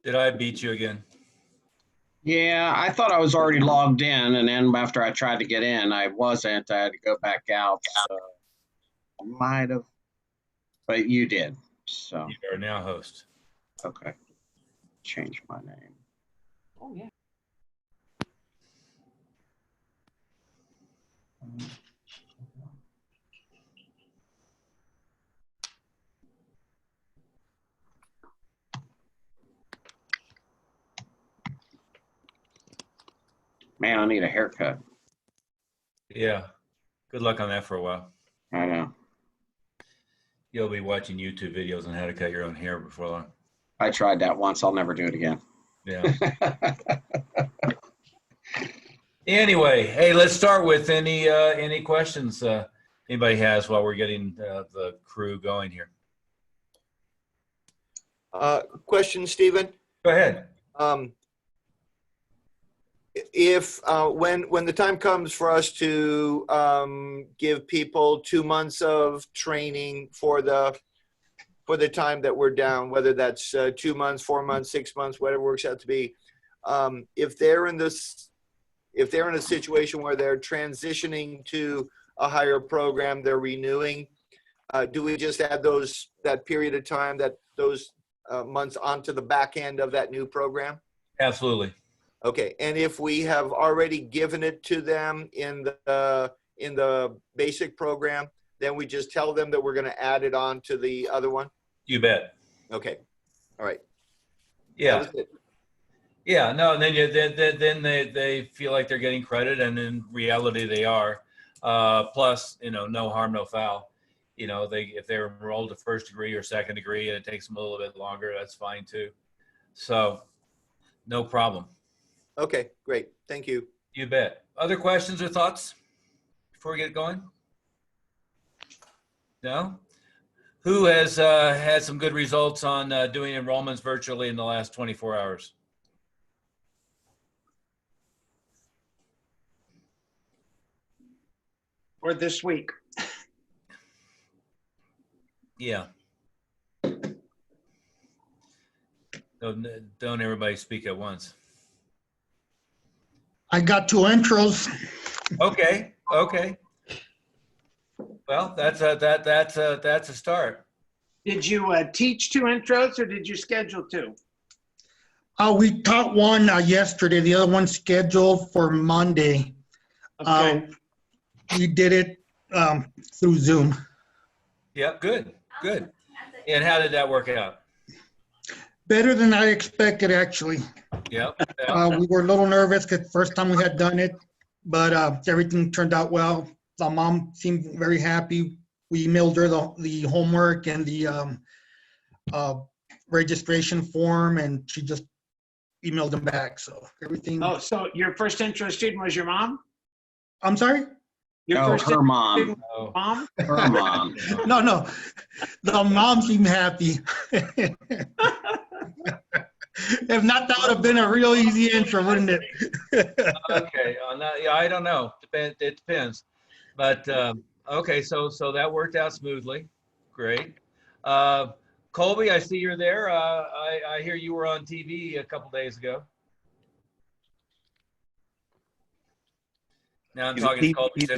Did I beat you again? Yeah, I thought I was already logged in, and then after I tried to get in, I wasn't. I had to go back out. So I might have, but you did. So You are now host. okay, change my name. Oh, yeah. Man, I need a haircut. Yeah. Good luck on that for a while. I know. You'll be watching YouTube videos on how to cut your own hair before long. I tried that once. I'll never do it again. Yeah. Anyway, hey, let's start with any questions anybody has while we're getting the crew going here. Question, Stephen. Go ahead. If when the time comes for us to give people 2 months of training for the time that we're down, whether that's 2 months, 4 months, 6 months, whatever it works out to be, if they're in a situation where they're transitioning to a higher program, they're renewing, do we just add that period of time, those months onto the back end of that new program? Absolutely. Okay, and if we have already given it to them in the basic program, then we just tell them that we're going to add it on to the other one? You bet. Okay, all right. Yeah. That was it. Yeah, no, and then they feel like they're getting credit, and in reality they are. Plus, no harm, no foul. If they're enrolled to first degree or second degree and it takes them a little bit longer, that's fine too. So, no problem. Okay, great. Thank you. You bet. Other questions or thoughts before we get going? No? Who has had some good results on doing enrollments virtually in the last 24 hours? Or this week. Yeah. Don't everybody speak at once. I got 2 intros. Okay. Well, that's a start. Did you teach 2 intros or did you schedule 2? We taught one yesterday. The other one scheduled for Monday. Okay. We did it through Zoom. Yeah, good. And how did that work out? Better than I expected, actually. Yep. We were a little nervous because first time we had done it, but everything turned out well. The mom seemed very happy. We emailed her the homework and the registration form, and she just emailed them back. So everything. Oh, so your first intro student was your mom? I'm sorry? Your No, first her mom. student was mom? Her mom. No. The mom seemed happy. If not, that would have been a real easy intro, wouldn't it? Okay. Yeah, I don't know. It depends. But okay, so that worked out smoothly. Great. Colby, I see you're there. I hear you were on TV a couple days ago. Now I'm talking to Colby. He's a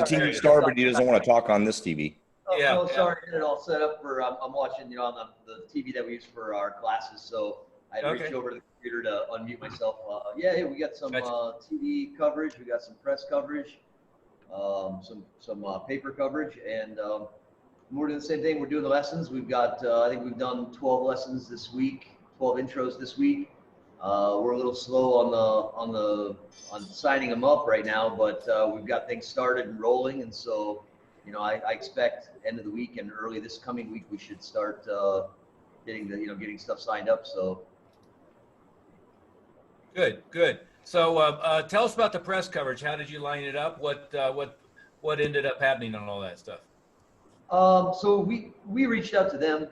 TV star, but he doesn't want to talk on this TV. Oh, Yeah, no, yeah. sorry, get it all set up for, I'm watching, on the TV that we use for our classes, so I Okay. reached over to the computer to unmute myself. Yeah, we got some Gotcha. TV coverage, we got some press coverage, some paper coverage, and we're doing the same thing. We're doing the lessons. We've got, I think we've done 12 lessons this week, 12 intros this week. We're a little slow on signing them up right now, but we've got things started and rolling, and so I expect end of the week and early this coming week we should start getting stuff signed up. So Good. So tell us about the press coverage. How did you line it up? What ended up happening on all that stuff? So we reached out to them.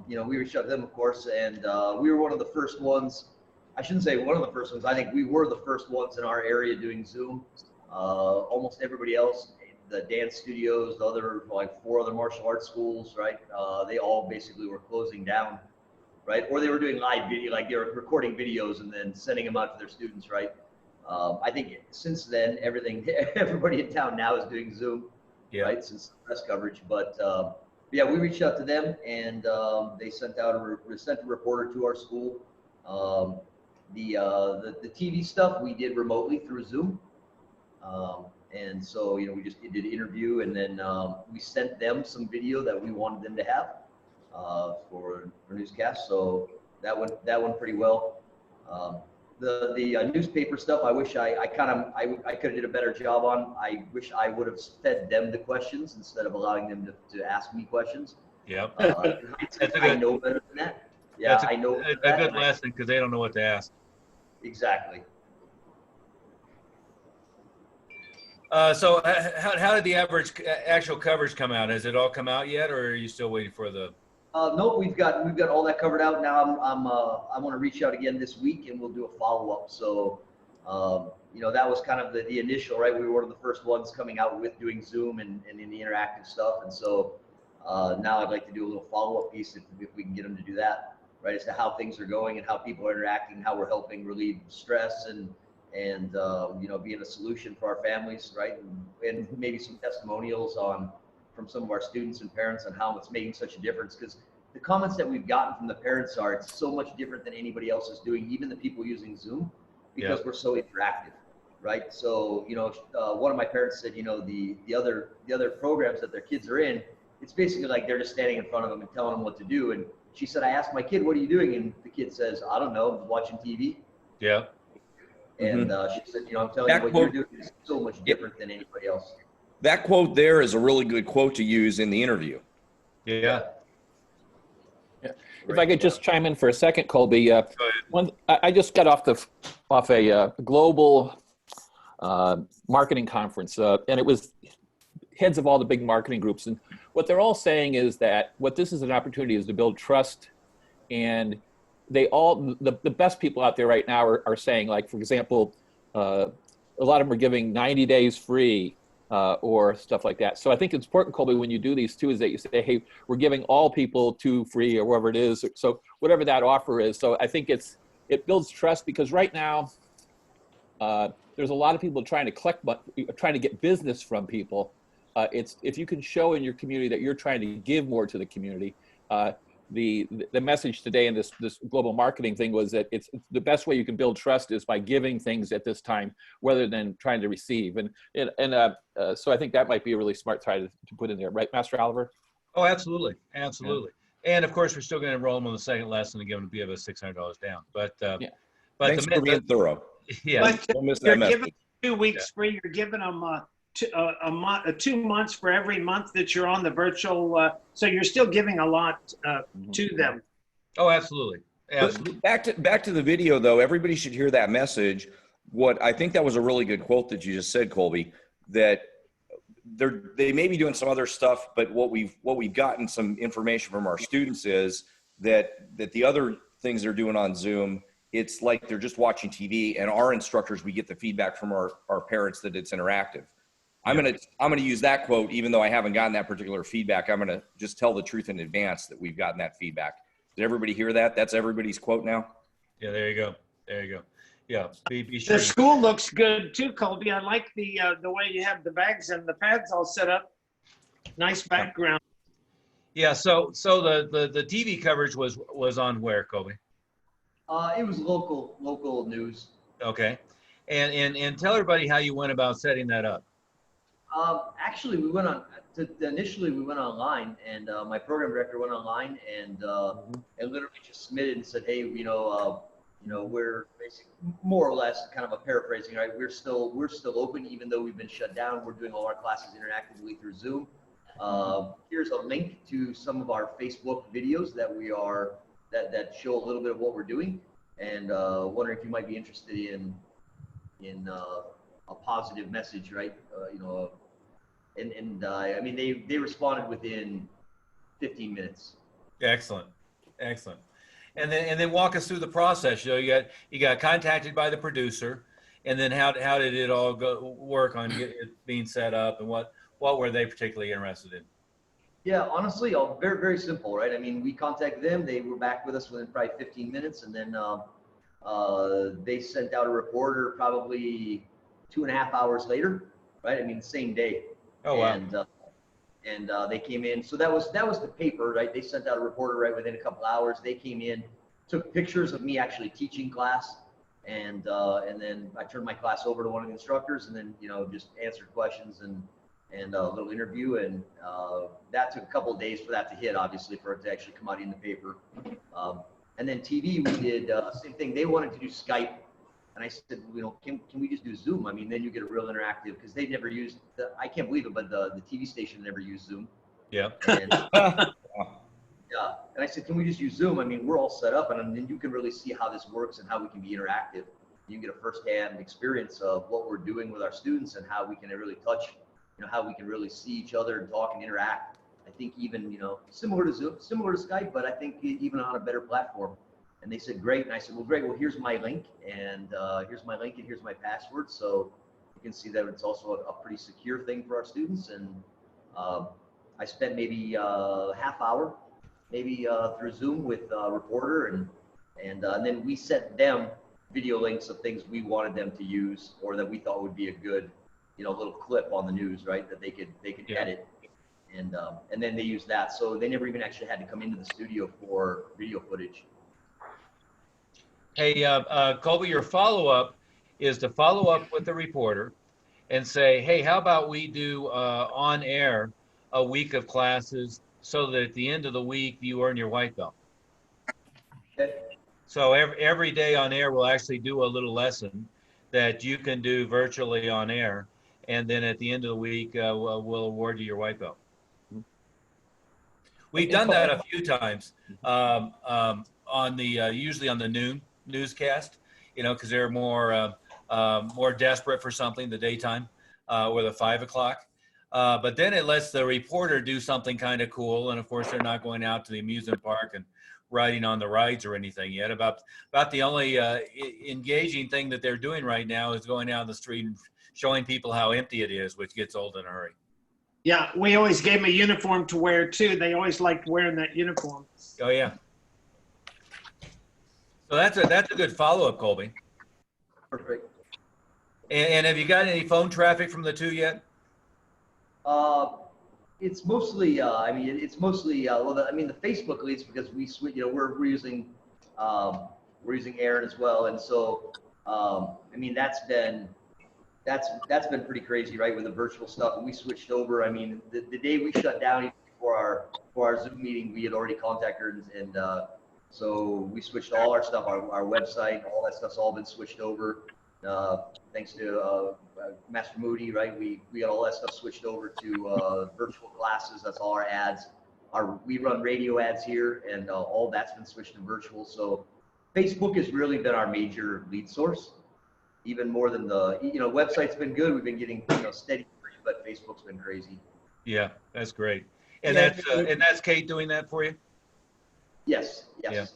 We reached out to them, of course, and we were one of the first ones. I shouldn't say one of the first ones. I think we were the first ones in our area doing Zoom. Almost everybody else, the dance studios, the other 4 other martial arts schools, right? They all basically were closing down. right? Or they were doing live video, like they were recording videos and then sending them out to their students, right? I think since then, everybody in town now is doing Zoom, right? Since press coverage, but yeah, we reached out to them and they sent out sent a reporter to our school. The TV stuff we did remotely through Zoom. And so, we just did an interview and then we sent them some video that we wanted them to have for newscast. So that went pretty well. The newspaper stuff, I wish I could have did a better job on. I wish I would have fed them the questions instead of allowing them to ask me questions. Yep. I know better than that. Yeah, I know. It's a good lesson because they don't know what to ask. Exactly. So how did the actual coverage come out? Has it all come out yet, or are you still waiting for the? No, we've got all that covered out now. I want to reach out again this week and we'll do a follow up. So, that was kind of the initial, right? We were one of the first ones coming out with doing Zoom and in the interactive stuff. And so now I'd like to do a little follow up piece if we can get them to do that, right? As to how things are going and how people are interacting, how we're helping relieve stress and being a solution for our families, right? And maybe some testimonials from some of our students and parents on how it's making such a difference. Because the comments that we've gotten from the parents are, it's so much different than anybody else is doing, even the people using Zoom, because we're so interactive, right? So, one of my parents said, the other programs that their kids are in, it's basically like they're just standing in front of them and telling them what to do. And she said, I asked my kid, what are you doing? And the kid says, I don't know, I'm watching TV. Yeah. And she said, I'm telling you, what you're doing is so much different than anybody else. That quote there is a really good quote to use in the interview. Yeah. If I could just chime in for a second, Colby. I just got off a global marketing conference, and it was heads of all the big marketing groups. And what they're all saying is that what this is an opportunity is to build trust. And the best people out there right now are saying, like, for example, a lot of them are giving 90 days free. Or stuff like that. So I think it's important, Colby, when you do these too, is that you say, hey, we're giving all people 2 free or whatever it is. So whatever that offer is. So I think it builds trust because right now there's a lot of people trying to get business from people. If you can show in your community that you're trying to give more to the community, the message today in this global marketing thing was that it's the best way you can build trust is by giving things at this time rather than trying to receive. And so I think that might be a really smart try to put in there, right, Master Oliver? Oh, absolutely. Absolutely. Yeah. And of course, we're still going to enroll them on the second lesson and give them $600 down. But Thanks for being thorough. Yeah. But Don't miss you're that giving message. 2 weeks free. You're giving them 2 months for every month that you're on the virtual. So you're still giving a lot to them. Oh, absolutely. Absolutely. Back to the video, though. Everybody should hear that message. What I think that was a really good quote that you just said, Colby, that they may be doing some other stuff, but what we've gotten some information from our students is that the other things they're doing on Zoom, it's like they're just watching TV, and our instructors, we get the feedback from our parents that it's interactive. I'm gonna use that quote, even though I haven't gotten that particular feedback. I'm gonna just tell the truth in advance that we've gotten that feedback. Did everybody hear that? That's everybody's quote now. Yeah, there you go. There you go. Yeah, be sure. The school looks good too, Colby. I like the way you have the bags and the pads all set up. Nice background. Yeah. So the TV coverage was on where, Colby? It was local news. Okay. And tell everybody how you went about setting that up. Actually, initially we went online, and my program director went online and literally just submitted and said, hey, we're basically more or less kind of a paraphrasing, right? We're still open, even though we've been shut down. We're doing all our classes interactively through Zoom. Here's a link to some of our Facebook videos that show a little bit of what we're doing, and wondering if you might be interested in a positive message, right? I mean, they responded within 15 minutes. Excellent. And then walk us through the process. You got contacted by the producer, and then how did it all work on it being set up, and what were they particularly interested in? Yeah, honestly, very, very simple, right? I mean, we contacted them. They were back with us within probably 15 minutes, and then they sent out a reporter probably 2.5 hours later, right? I mean, same day. Oh, wow. And they came in. So that was the paper, right? They sent out a reporter right within a couple hours. They came in, took pictures of me actually teaching class, and then I turned my class over to one of the instructors, and then just answered questions and a little interview, and that took a couple of days for that to hit, obviously, for it to actually come out in the paper. And then TV, we did same thing. They wanted to do Skype, and I said, can we just do Zoom? I mean, then you get a real interactive, because they never used I can't believe it, but the TV station never used Zoom. Yeah. And, yeah, and I said, can we just use Zoom? I mean, we're all set up, and then you can really see how this works and how we can be interactive. You can get a firsthand experience of what we're doing with our students and how we can really touch. How we can really see each other and talk and interact. I think even, similar to Zoom, similar to Skype, but I think even on a better platform. And they said, great. And I said, well, great. Well, here's my link, and here's my password. So you can see that it's also a pretty secure thing for our students. And I spent maybe a half hour, maybe through Zoom with a reporter, and then we sent them video links of things we wanted them to use or that we thought would be a good little clip on the news, right? That they could edit, and then they use that. So they never even actually had to come into the studio for video footage. Hey, Colby, your follow-up is to follow up with the reporter and say, hey, how about we do on air a week of classes so that at the end of the week you earn your white belt. Okay. So every day on air we'll actually do a little lesson that you can do virtually on air. And then at the end of the week, we'll award you your white belt. We've done that a few times on the usually on the newscast, because they're more desperate for something the daytime or the 5 o'clock. But then it lets the reporter do something kind of cool, and of course they're not going out to the amusement park and riding on the rides or anything yet. About the only engaging thing that they're doing right now is going out on the street and showing people how empty it is, which gets old in a hurry. Yeah, we always gave them a uniform to wear too. They always liked wearing that uniform. Oh yeah. So that's a good follow-up, Colby. Perfect. And have you got any phone traffic from the two yet? It's mostly, it's mostly, the Facebook leads, because we switch, we're using Aaron as well. And so, that's been pretty crazy, right? With the virtual stuff, and we switched over. I mean, the day we shut down, even for our Zoom meeting, we had already contacted her, and so we switched all our stuff, our website, all that stuff's all been switched over. Thanks to Master Moody, right? We got all that stuff switched over to virtual classes. That's all our ads. We run radio ads here, and all that's been switched to virtual. So Facebook has really been our major lead source, even more than the website's been good. We've been getting steady, but Facebook's been crazy. Yeah, that's great. And that's Kate doing that for you? Yes. Yeah.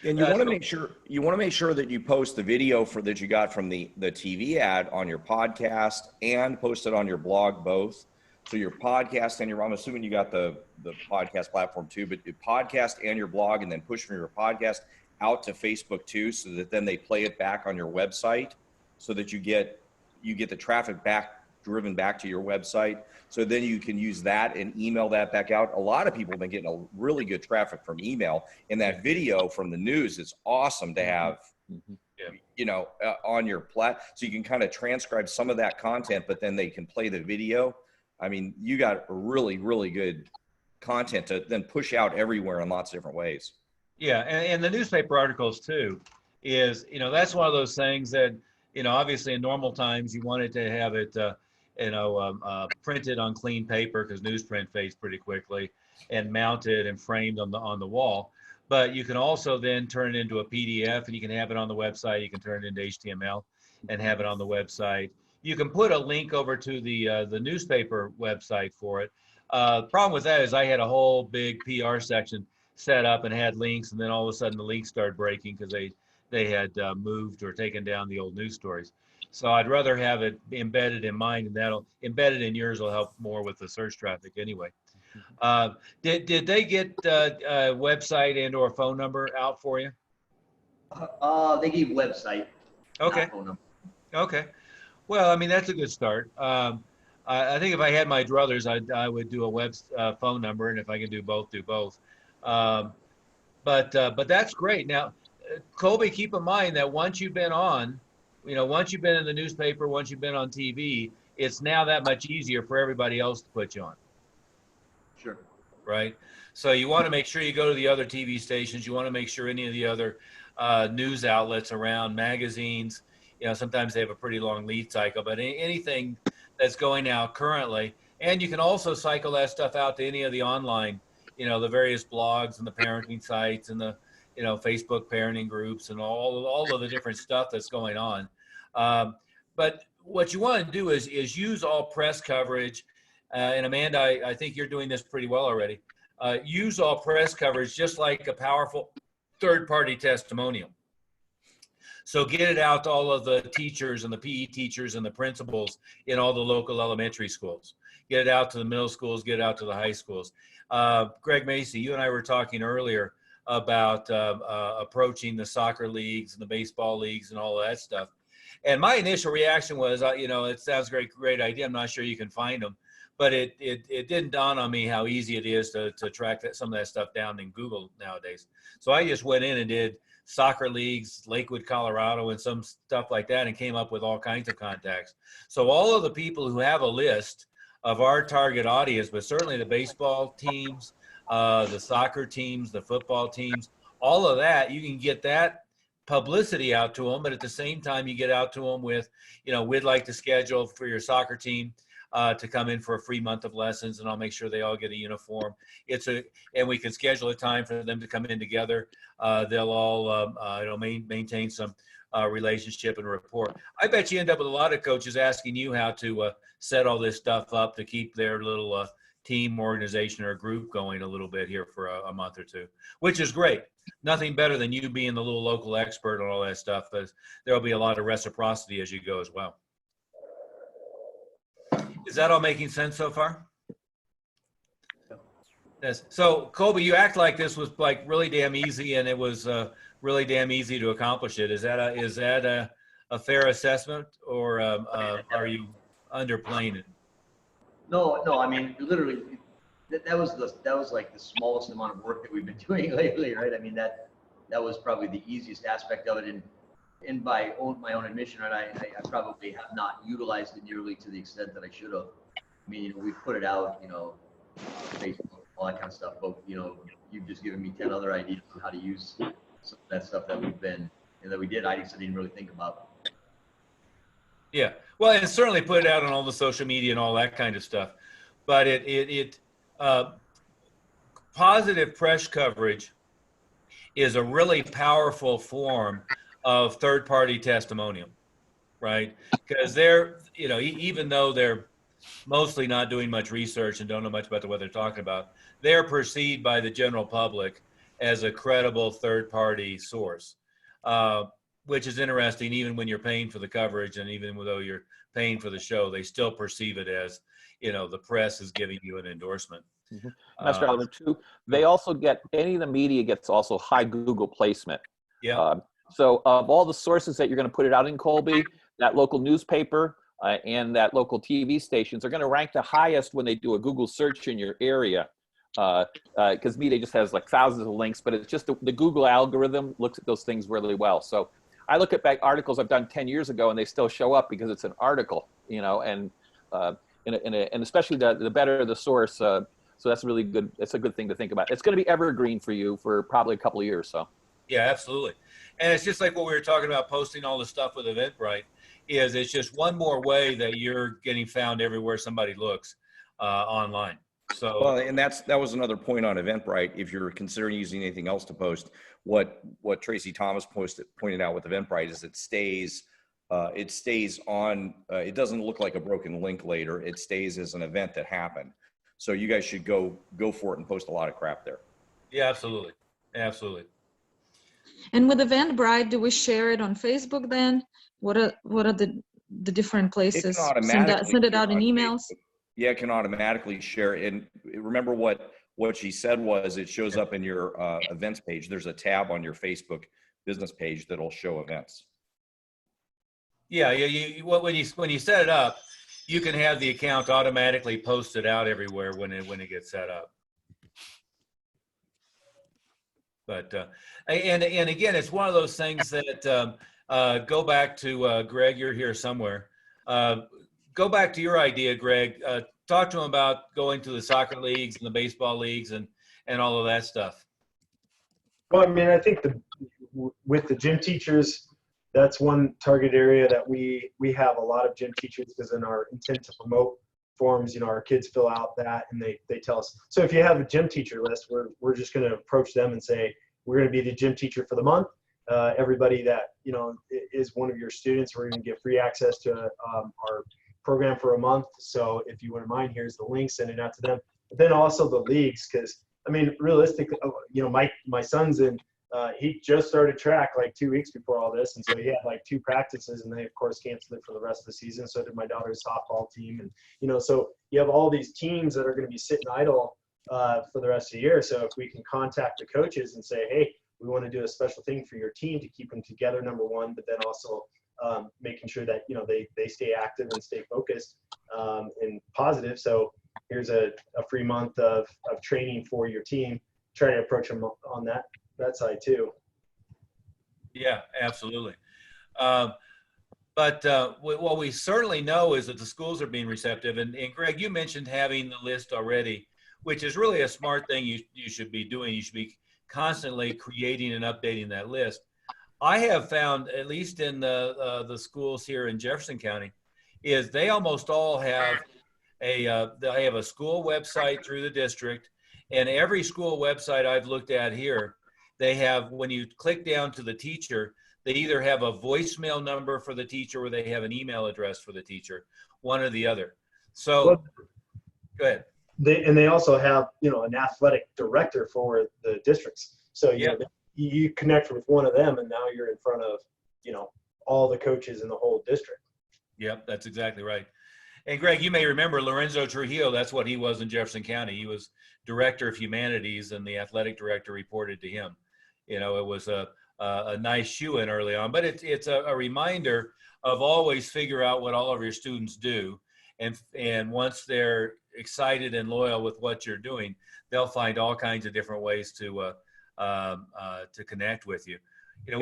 And you want to make sure that you post the video that you got from the TV ad on your podcast and post it on your blog both. So your podcast and I'm assuming you got the podcast platform too, but your podcast and your blog, and then push from your podcast out to Facebook too, so that then they play it back on your website, so that you get the traffic driven back to your website. So then you can use that and email that back out. A lot of people have been getting a really good traffic from email, and that video from the news is awesome to have, on your so you can kind of transcribe some of that content, but then they can play the video. I mean, you got really, really good content to then push out everywhere in lots of different ways. Yeah, and the newspaper articles too is, that's one of those things that, obviously in normal times you wanted to have it, printed on clean paper, because newsprint fades pretty quickly, and mounted and framed on the wall. But you can also then turn it into a PDF, and you can have it on the website. You can turn it into HTML and have it on the website. You can put a link over to the newspaper website for it. The problem with that is I had a whole big PR section set up and had links, and then all of a sudden the links started breaking because they had moved or taken down the old news stories. So I'd rather have it embedded in mine, and embedded in yours will help more with the search traffic anyway. Did they get a website and or phone number out for you? They gave website. Okay. Not phone number. Okay. Well, I mean, that's a good start. I think if I had my druthers, I would do a phone number, and if I can do both, do both. But that's great. Now, Colby, keep in mind that once you've been on, once you've been in the newspaper, once you've been on TV, it's now that much easier for everybody else to put you on. Sure. Right. So you want to make sure you go to the other TV stations. You want to make sure any of the other news outlets around, magazines, sometimes they have a pretty long lead cycle, but anything that's going out currently, and you can also cycle that stuff out to any of the online, the various blogs and the parenting sites and the, Facebook parenting groups and all of the different stuff that's going on. But what you want to do is use all press coverage. And Amanda, I think you're doing this pretty well already. Use all press coverage just like a powerful third-party testimonial. So get it out to all of the teachers and the PE teachers and the principals in all the local elementary schools. Get it out to the middle schools, get it out to the high schools. Greg Macy, you and I were talking earlier about approaching the soccer leagues and the baseball leagues and all of that stuff. And my initial reaction was, it sounds great idea. I'm not sure you can find them. But it didn't dawn on me how easy it is to track some of that stuff down in Google nowadays. So I just went in and did soccer leagues, Lakewood, Colorado, and some stuff like that, and came up with all kinds of contacts. So all of the people who have a list of our target audience, but certainly the baseball teams, the soccer teams, the football teams, all of that, you can get that publicity out to them. But at the same time, you get out to them with, we'd like to schedule for your soccer team to come in for a free month of lessons, and I'll make sure they all get a uniform. And we can schedule a time for them to come in together. They'll all maintain some relationship and rapport. I bet you end up with a lot of coaches asking you how to set all this stuff up to keep their little team, organization, or group going a little bit here for a month or two, which is great. Nothing better than you being the little local expert on all that stuff, but there'll be a lot of reciprocity as you go as well. Is that all making sense so far? Yes. So Colby, you act like this was like really damn easy, and it was really damn easy to accomplish it. Is that a fair assessment, or are you underplaying it? No. I mean, literally, that was like the smallest amount of work that we've been doing lately, right? I mean, that was probably the easiest aspect of it. And by my own admission, right, I probably have not utilized it nearly to the extent that I should have. I mean, we put it out, Facebook, all that kind of stuff. But you've just given me 10 other ideas on how to use some of that stuff that we did. I just didn't really think about. Yeah, well, and certainly put it out on all the social media and all that kind of stuff. But positive press coverage is a really powerful form of third-party testimonial, right? Because they're, even though they're mostly not doing much research and don't know much about what they're talking about, they're perceived by the general public as a credible third-party source, which is interesting. Even when you're paying for the coverage, and even though you're paying for the show, they still perceive it as, the press is giving you an endorsement. Mm-hmm. That's relevant too. They also get, any of the media gets also high Google placement. Yeah. So of all the sources that you're going to put it out in, Colby, that local newspaper and that local TV stations are going to rank the highest when they do a Google search in your area. Because media just has like thousands of links, but it's just the Google algorithm looks at those things really well. So I look at back articles I've done 10 years ago, and they still show up because it's an article, and especially the better the source. So that's really good. It's a good thing to think about. It's going to be evergreen for you for probably a couple of years. So. Yeah, absolutely. And it's just like what we were talking about, posting all the stuff with Eventbrite, it's just one more way that you're getting found everywhere somebody looks online. So, well, and that was another point on Eventbrite. If you're considering using anything else to post, what Tracy Thomas pointed out with Eventbrite is it stays on. It doesn't look like a broken link later. It stays as an event that happened. So you guys should go for it and post a lot of crap there. Yeah, absolutely, absolutely. And with Eventbrite, do we share it on Facebook then? What are the different places? Send it out in emails? Yeah, it can automatically share it. And remember what she said was it shows up in your events page. There's a tab on your Facebook business page that'll show events. Yeah, when you set it up, you can have the account automatically posted out everywhere when it gets set up. But and again, it's one of those things that go back to Greg. You're here somewhere. Go back to your idea, Greg. Talk to him about going to the soccer leagues and the baseball leagues and all of that stuff. Well, I mean, I think with the gym teachers, that's one target area that we have a lot of gym teachers, because in our intent to promote forms, you know, our kids fill out that and they tell us. So if you have a gym teacher list, we're just going to approach them and say, we're going to be the gym teacher for the month. Everybody that, you know, is one of your students, we're going to give free access to our program for a month. So if you wouldn't mind, here's the link, send it out to them. But then also the leagues, because I mean, realistically, you know, my son's in, he just started track like 2 weeks before all this. And so he had like 2 practices, and they of course canceled it for the rest of the season. So did my daughter's softball team. And, you know, so you have all these teams that are going to be sitting idle for the rest of the year. So if we can contact the coaches and say, hey, we want to do a special thing for your team to keep them together, number one, but then also making sure that, you know, they stay active and stay focused and positive. So here's a free month of training for your team. Try to approach them on that side too. Yeah, absolutely. But what we certainly know is that the schools are being receptive. And Greg, you mentioned having the list already, which is really a smart thing you should be doing. You should be constantly creating and updating that list. I have found, at least in the schools here in Jefferson County, is they almost all have they have a school website through the district, and every school website I've looked at here, they have, when you click down to the teacher, they either have a voicemail number for the teacher or they have an email address for the teacher, one or the other. So, go ahead. They also have, you know, an athletic director for the districts. So you know, you connect with one of them, and now you're in front of, you know, all the coaches in the whole district. Yep, that's exactly right. And Greg, you may remember Lorenzo Trujillo. That's what he was in Jefferson County. He was director of humanities, and the athletic director reported to him. You know, it was a nice shoe-in early on, but it's a reminder of always figure out what all of your students do, and once they're excited and loyal with what you're doing, they'll find all kinds of different ways to connect with you. You know,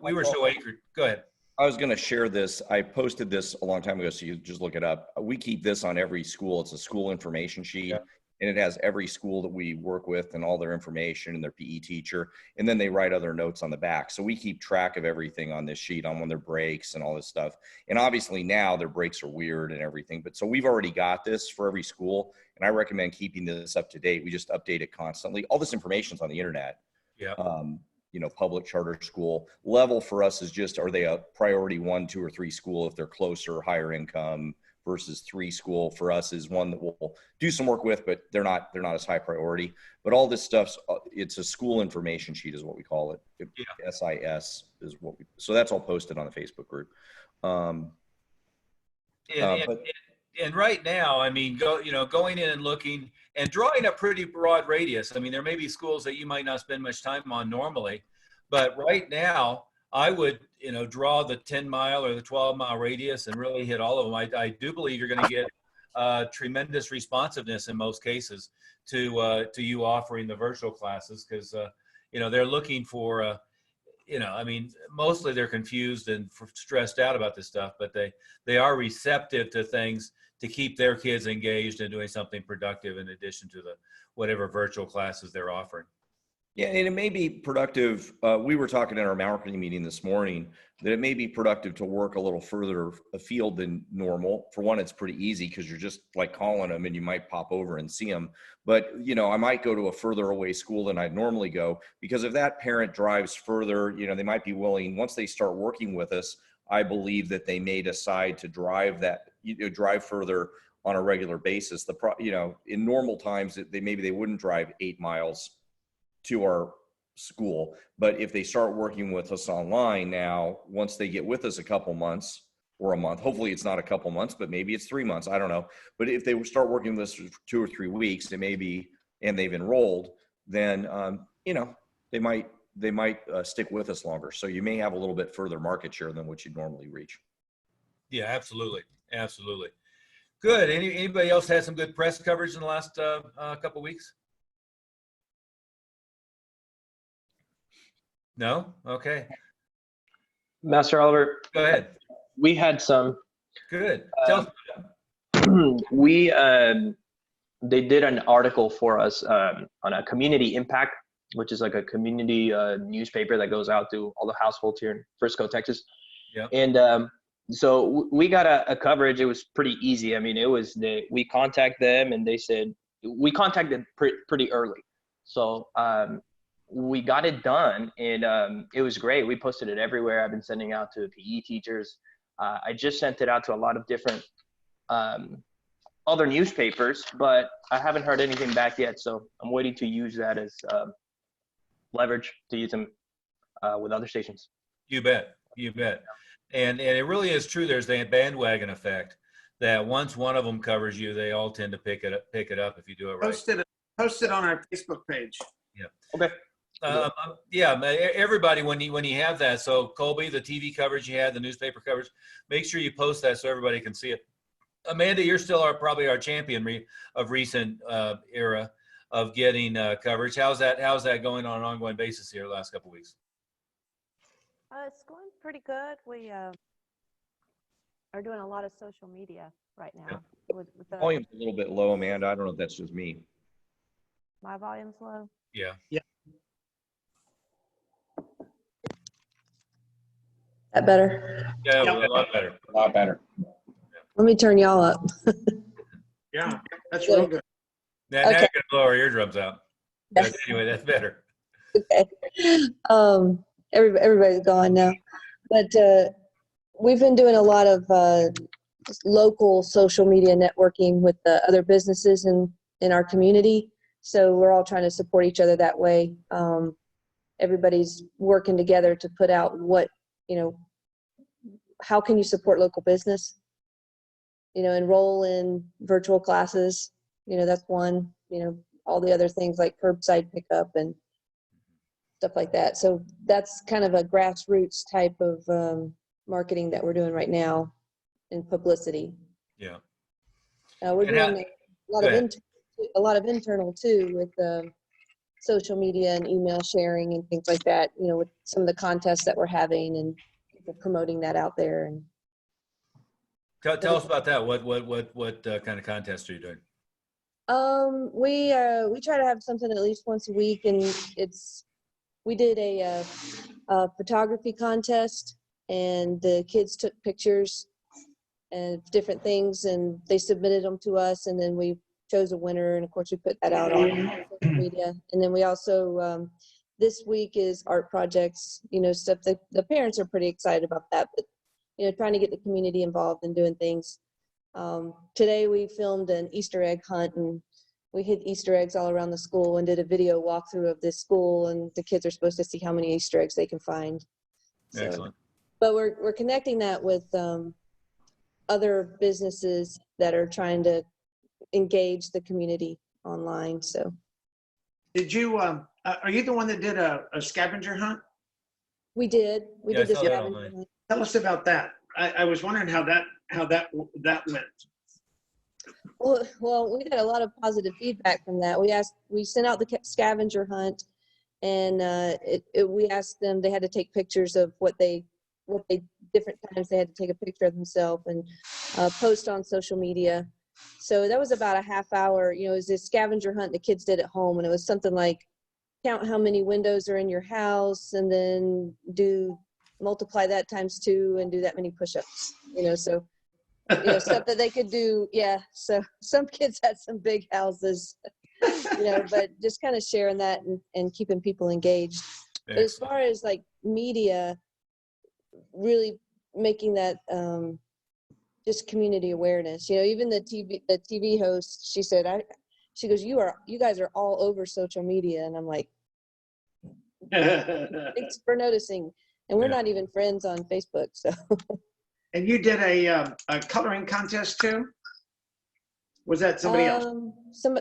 we were so anchored. Go ahead. I was going to share this. I posted this a long time ago, so you just look it up. We keep this on every school. It's a school information sheet, and it has every school that we work with and all their information and their PE teacher, and then they write other notes on the back. So we keep track of everything on this sheet, on when their breaks and all this stuff. And obviously now their breaks are weird and everything, but so we've already got this for every school, and I recommend keeping this up to date. We just update it constantly. All this information's on the internet. Yeah. You know, public, charter school. Level for us is just, are they a priority 1, 2, or 3 school if they're closer, higher income, versus 3 school for us is one that we'll do some work with, but they're not as high priority. But all this stuff's, it's a school information sheet is what we call it. SIS is what we, so that's all posted on the Facebook group. And right now, I mean, going in and looking and drawing a pretty broad radius. I mean, there may be schools that you might not spend much time on normally, but right now I would, you know, draw the 10-mile or the 12-mile radius and really hit all of them. I do believe you're going to get tremendous responsiveness in most cases to you offering the virtual classes, because, you know, they're looking for, you know, I mean, mostly they're confused and stressed out about this stuff, but they are receptive to things to keep their kids engaged and doing something productive in addition to the whatever virtual classes they're offering. Yeah, and it may be productive. We were talking in our marketing meeting this morning that it may be productive to work a little further afield than normal. For one, it's pretty easy because you're just like calling them and you might pop over and see them. But, you know, I might go to a further away school than I'd normally go, because if that parent drives further, you know, they might be willing, once they start working with us, I believe that they may decide to drive further on a regular basis. You know, in normal times, maybe they wouldn't drive 8 miles to our school, but if they start working with us online now, once they get with us a couple months, or a month. Hopefully it's not a couple months, but maybe it's 3 months. I don't know. But if they start working with us for 2 or 3 weeks, it may be, and they've enrolled, then, they might stick with us longer. So you may have a little bit further market share than what you'd normally reach. Yeah, absolutely. Absolutely. Good. Anybody else had some good press coverage in the last couple weeks? No? Okay. Master Oliver, Go ahead. we had some. Good. Tell us. We they did an article for us on a community impact, which is like a community newspaper that goes out to all the households here in Frisco, Texas. Yeah. And so we got a coverage. It was pretty easy. I mean, we contacted them and they said, we contacted pretty early. So we got it done, and it was great. We posted it everywhere. I've been sending out to PE teachers. I just sent it out to a lot of different other newspapers, but I haven't heard anything back yet. So I'm waiting to use that as leverage to use them with other stations. You bet. You bet. And it really is true. There's the bandwagon effect that once one of them covers you, they all tend to pick it up if you do it right. Post it on our Facebook page. Yeah. Okay. Yeah, everybody, when you have that, so Colby, the TV coverage you had, the newspaper coverage, make sure you post that so everybody can see it. Amanda, you're still probably our champion of recent era of getting coverage. How's that going on an ongoing basis here the last couple of weeks? It's going pretty good. We are doing a lot of social media right now. Yeah. With the Volume's a little bit low, Amanda. I don't know if that's just me. My volume's low. Yeah. Yeah. That better? Yeah, Yep. a lot better. A lot better. Let me turn y'all up. Yeah, that's real good. Now Okay. you're gonna blow our eardrums out. But anyway, that's better. Okay. Everybody's gone now. But we've been doing a lot of just local social media networking with the other businesses in our community. So we're all trying to support each other that way. Everybody's working together to put out how can you support local business? Enroll in virtual classes. That's one. All the other things like curbside pickup and stuff like that. So that's kind of a grassroots type of marketing that we're doing right now in publicity. Yeah. We're doing a lot of internal too with social media and email sharing and things like that, with some of the contests that we're having and promoting that out there. And Tell us about that. What kind of contest are you doing? We try to have something at least once a week, and we did a photography contest, and the kids took pictures and different things, and they submitted them to us, and then we chose a winner, and of course we put that out on social media. And then we also this week is art projects, stuff that the parents are pretty excited about that, but trying to get the community involved in doing things. Today we filmed an Easter egg hunt, and we hid Easter eggs all around the school and did a video walkthrough of this school, and the kids are supposed to see how many Easter eggs they can find. So, excellent. But we're connecting that with other businesses that are trying to engage the community online. So Did you, are you the one that did a scavenger hunt? we did Yeah, the I saw that scavenger online. hunt. Tell us about that. I was wondering how that went. Well, we got a lot of positive feedback from that. We sent out the scavenger hunt, and we asked them, they had to take pictures of what they different times they had to take a picture of themselves and post on social media. So that was about a half hour. It was a scavenger hunt the kids did at home, and it was something like count how many windows are in your house, and then multiply that times 2 and do that many push-ups. So stuff that they could do. Yeah. So some kids had some big houses, but just kind of sharing that and keeping people engaged. But as far as like media, really making that just community awareness, even the TV host, she said, she goes, you guys are all over social media. And I'm like, thanks for noticing. And we're not even friends on Facebook. So And you did a coloring contest too? Was that somebody else?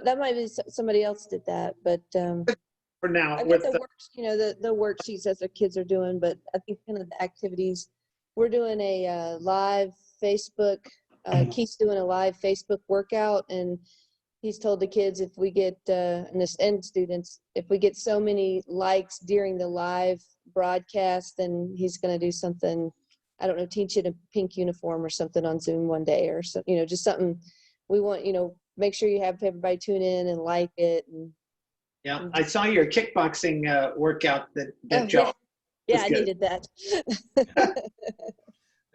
That might be somebody else did that, but For now, I with get the works, the worksheets that the kids are doing, but I think kind of the activities. We're doing a live Facebook. Keith's doing a live Facebook workout, and he's told the kids if we get and students, if we get so many likes during the live broadcast, then he's going to do something. I don't know, teach you a pink uniform or something on Zoom one day, or so, just something. We want, make sure you have everybody tune in and like it. And yeah, I saw your kickboxing workout that Joe. Yeah, I needed that.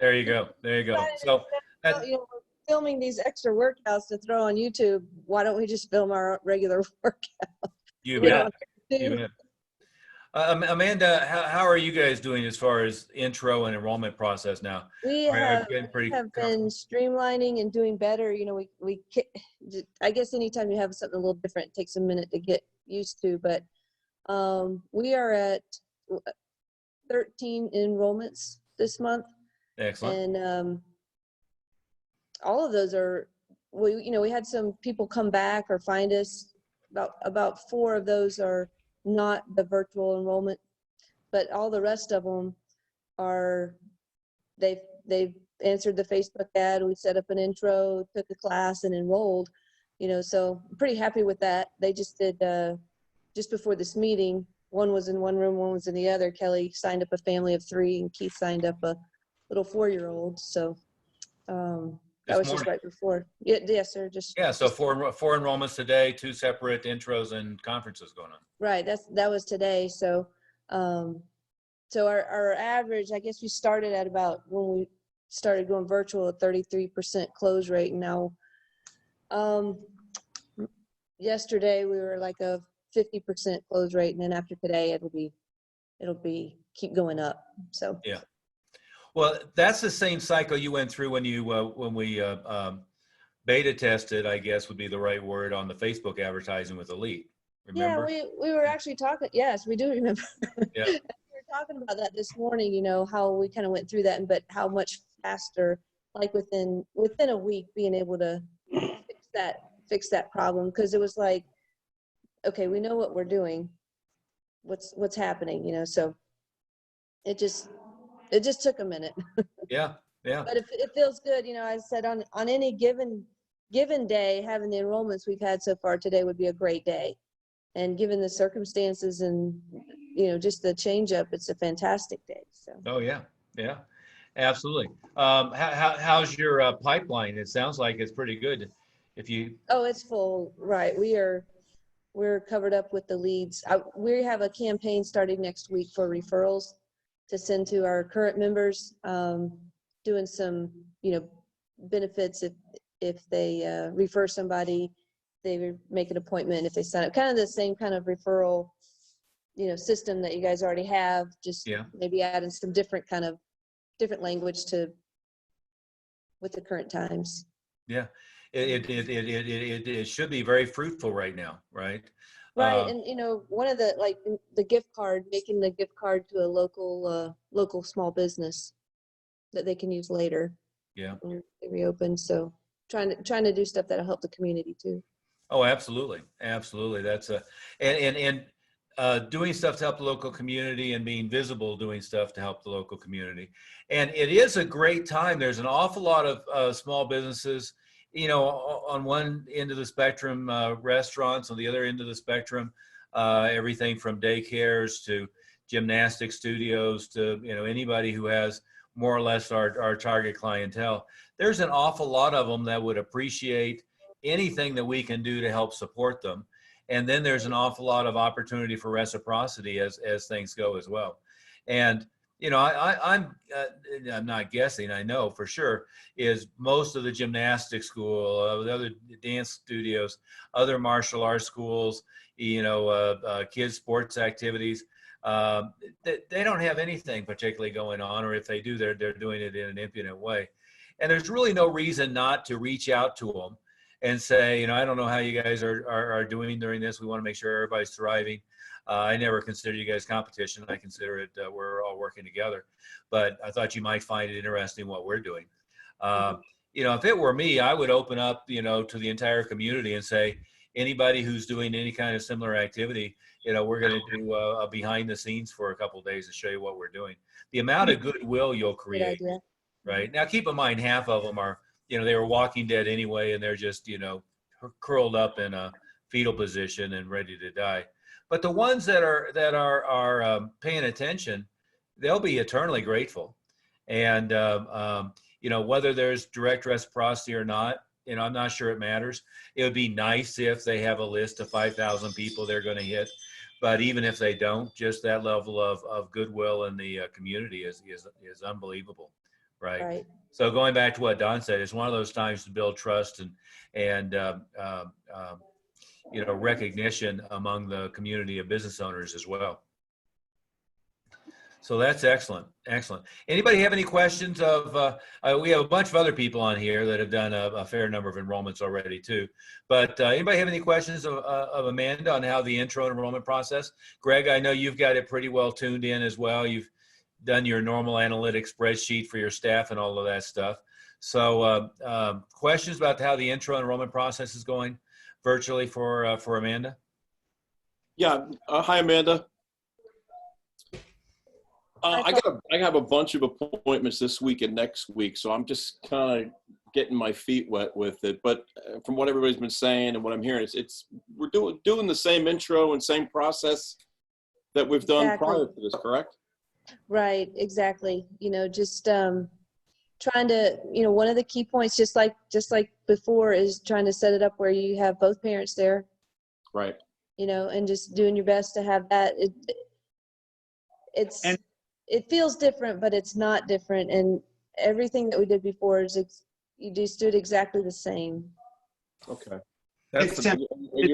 There you go. There you go. So, we're filming these extra workouts to throw on YouTube. Why don't we just film our regular workout? You bet. You bet. Amanda, how are you guys doing as far as intro and enrollment process now? We have been streamlining and doing better. I guess anytime you have something a little different, it takes a minute to get used to. But we are at 13 enrollments this month. Excellent. And all of those are, we had some people come back or find us. About 4 of those are not the virtual enrollment, but all the rest of them are, they've answered the Facebook ad. We set up an intro, took a class, and enrolled. So I'm pretty happy with that. They just did just before this meeting. One was in one room, one was in the other. Kelly signed up a family of 3, and Keith signed up a little 4-year-old. So that was just right before. Yes, sir. So 4 enrollments today, 2 separate intros and conferences going on. Right. That was today. So, so our average, I guess we started at about, when we started going virtual, a 33% close rate. And now, yesterday we were like a 50% close rate, and then after today it'll be keep going up. So yeah. Well, that's the same cycle you went through when we beta tested, I guess would be the right word, on the Facebook advertising with Elite. Remember? Yeah, we were actually talking. Yes, we do remember. Yeah. We were talking about that this morning. How we kind of went through that, but how much faster, like within a week, being able to fix that problem, because it was like, okay, we know what we're doing, what's happening, so it just took a minute. Yeah. But it feels good. I said on any given day, having the enrollments we've had so far, today would be a great day. And given the circumstances and, just the change up, it's a fantastic day. So. Oh yeah. Yeah, absolutely. How's your pipeline? It sounds like it's pretty good. Oh, it's full. Right. We're covered up with the leads. We have a campaign starting next week for referrals to send to our current members, doing some, benefits if they refer somebody, they make an appointment if they sign up. Kind of the same kind of referral, system that you guys already have. Just maybe adding some different language with the current times. Yeah, it should be very fruitful right now, right? Right, and one of the gift card, making the gift card to a local small business that they can use later. Yeah. When they reopen. So trying to do stuff that'll help the community too. Oh, absolutely, absolutely. That's and doing stuff to help the local community and being visible, doing stuff to help the local community. And it is a great time. There's an awful lot of small businesses. On one end of the spectrum, restaurants, on the other end of the spectrum, everything from daycares to gymnastic studios to, anybody who has more or less our target clientele. There's an awful lot of them that would appreciate anything that we can do to help support them. And then there's an awful lot of opportunity for reciprocity as things go as well. And I'm not guessing, I know for sure, is most of the gymnastic school, the other dance studios, other martial arts schools, kids sports activities, they don't have anything particularly going on, or if they do, they're doing it in an impudent way. And there's really no reason not to reach out to them and say, I don't know how you guys are doing during this. We want to make sure everybody's thriving. I never consider you guys competition. I consider it we're all working together. But I thought you might find it interesting what we're doing. You know, if it were me, I would open up, you know, to the entire community and say, anybody who's doing any kind of similar activity, you know, we're going to do a behind the scenes for a couple of days to show you what we're doing. The amount of goodwill you'll create, right? Now, keep in mind, half of them are, you know, they were walking dead anyway, and they're just, you know, curled up in a fetal position and ready to die. But the ones that are paying attention, they'll be eternally grateful. And you know, whether there's direct reciprocity or not, you know, I'm not sure it matters. It would be nice if they have a list of 5,000 people they're going to hit. But even if they don't, just that level of goodwill in the community is unbelievable, right? So going back to what Don said, it's one of those times to build trust and you know, recognition among the community of business owners as well. So that's excellent. Excellent. Anybody have any questions of, we have a bunch of other people on here that have done a fair number of enrollments already too. But anybody have any questions of Amanda on how the intro enrollment process? Greg, I know you've got it pretty well tuned in as well. You've done your normal analytics spreadsheet for your staff and all of that stuff. So questions about how the intro enrollment process is going virtually for Amanda? Yeah. Hi, Amanda. I have a bunch of appointments this week and next week, so I'm just kind of getting my feet wet with it. But from what everybody's been saying and what I'm hearing, we're doing the same intro and same process that we've done prior to this, correct? Right, exactly. You know, just trying to, you know, one of the key points, just like before, is trying to set it up where you have both parents there. Right. You know, and just doing your best to have that. It feels different, but it's not different. And everything that we did before is you just do it exactly the same. Okay. When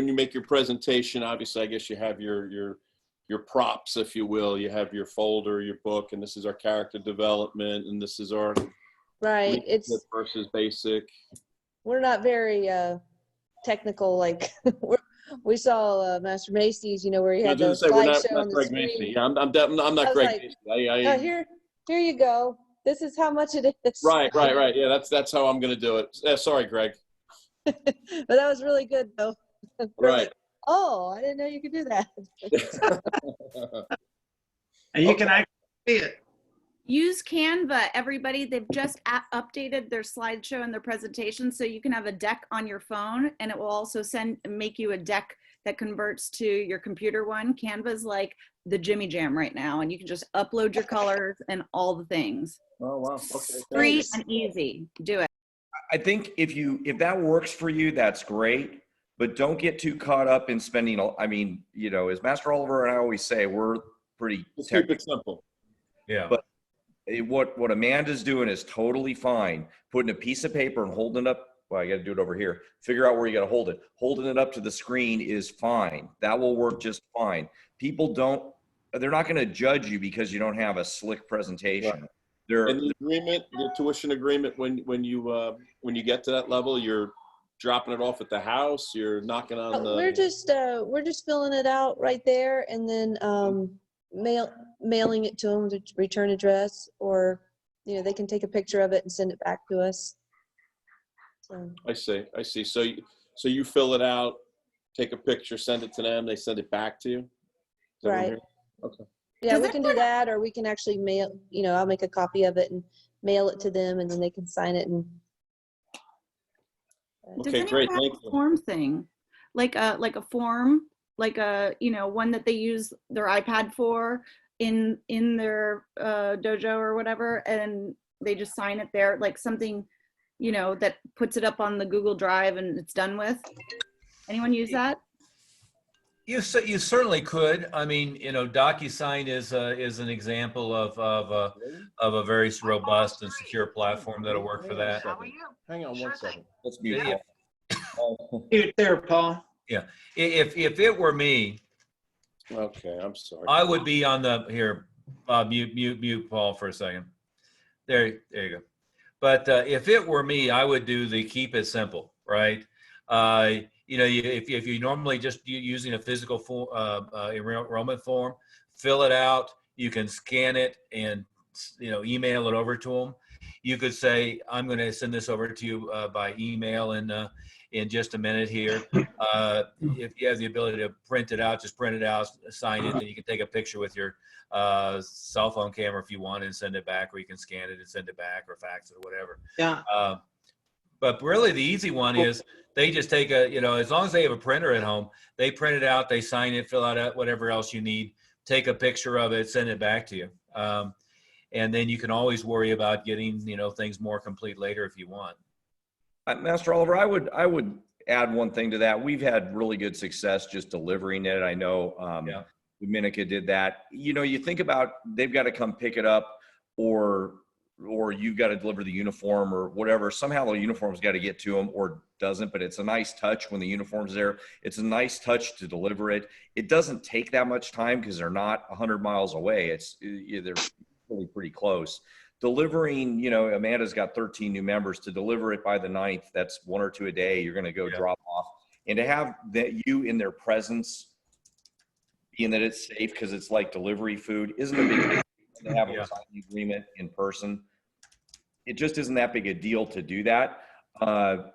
you make your presentation, obviously, I guess you have your props, if you will. You have your folder, your book, and this is our character development, and this is our it's versus basic. We're not very technical, like we saw Master Macy's, you know, where he had the slideshow on the screen. Macy. Yeah, I'm not Greg Macy. No, here you go. This is how much it is. Right. Yeah, that's how I'm going to do it. Sorry, Greg. But that was really good, though. Right. Like, oh, I didn't know you could do that. And you can actually see it. Use Canva, everybody. They've just updated their slideshow and their presentation, so you can have a deck on your phone, and it will also make you a deck that converts to your computer one. Canva's like the Jimmy Jam right now, and you can just upload your colors and all the things. Oh, wow. Okay. Free and easy. Do it. I think if that works for you, that's great. But don't get too caught up in spending. I mean, you know, as Master Oliver and I always say, we're pretty keep it simple. Yeah. But what Amanda's doing is totally fine. Putting a piece of paper and holding it up. Well, I got to do it over here. Figure out where you got to hold it. Holding it up to the screen is fine. That will work just fine. People they're not going to judge you because you don't have a slick presentation. Right. And the agreement, the tuition agreement, when you get to that level, you're dropping it off at the house. You're knocking on the. We're just filling it out right there, and then mailing it to them to return address, or you know, they can take a picture of it and send it back to us. So. I see. So you fill it out, take a picture, send it to them. They send it back to you. Right. Okay. Yeah, we can do that, or we can actually mail. You know, I'll make a copy of it and mail it to them, and then they can sign it. And okay, great. Thank you. Form thing, like a form, like a one that they use their iPad for in their dojo or whatever, and they just sign it there, like something, that puts it up on the Google Drive and it's done with. Anyone use that? You certainly could. I mean, DocuSign is an example of a very robust and secure platform that'll work for that. Hang on one second. Let's mute Paul. Mute there, Paul. Yeah. If it were me, okay, I'm sorry, I would be on the here. Mute Paul for a second. There you go. But if it were me, I would do the keep it simple, right? if you're normally just using a physical enrollment form, fill it out. You can scan it and, email it over to them. You could say, I'm going to send this over to you by email in just a minute here. If you have the ability to print it out, just print it out, sign it, then you can take a picture with your cell phone camera if you want and send it back, or you can scan it and send it back or fax it or whatever. Yeah. But really the easy one is they just take as long as they have a printer at home, they print it out, they sign it, fill out whatever else you need, take a picture of it, send it back to you. And then you can always worry about getting, things more complete later if you want. Master Oliver, I would add one thing to that. We've had really good success just delivering it. I know Dominica did that. You think about they've got to come pick it up, or you've got to deliver the uniform or whatever. Somehow the uniform's got to get to them, or doesn't, but it's a nice touch when the uniform's there. It's a nice touch to deliver it. It doesn't take that much time because they're not 100 miles away. They're really pretty close. Delivering, Amanda's got 13 new members. To deliver it by the 9th, that's 1 or 2 a day. You're going to go drop off, and to have you in their presence, being that it's safe because it's like delivery food, isn't a big deal. To have a signed agreement in person, it just isn't that big a deal to do that.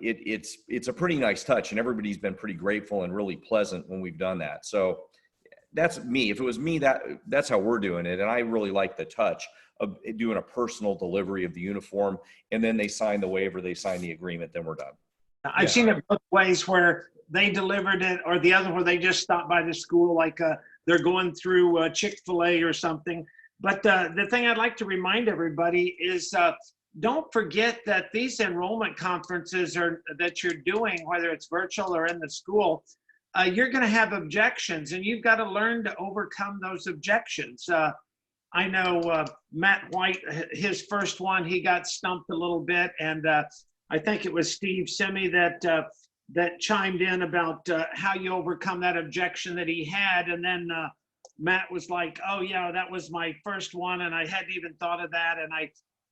It's a pretty nice touch, and everybody's been pretty grateful and really pleasant when we've done that. So that's me. If it was me, that's how we're doing it, and I really like the touch of doing a personal delivery of the uniform, and then they sign the waiver, they sign the agreement, then we're done. I've seen it both ways, where they delivered it, or the other where they just stopped by the school, like they're going through Chick-fil-A or something. But the thing I'd like to remind everybody is don't forget that these enrollment conferences that you're doing, whether it's virtual or in the school, you're going to have objections, and you've got to learn to overcome those objections. I know Matt White, his first one, he got stumped a little bit, and I think it was Steve Simi that chimed in about how you overcome that objection that he had, and then Matt was like, "Oh yeah, that was my first one, and I hadn't even thought of that, and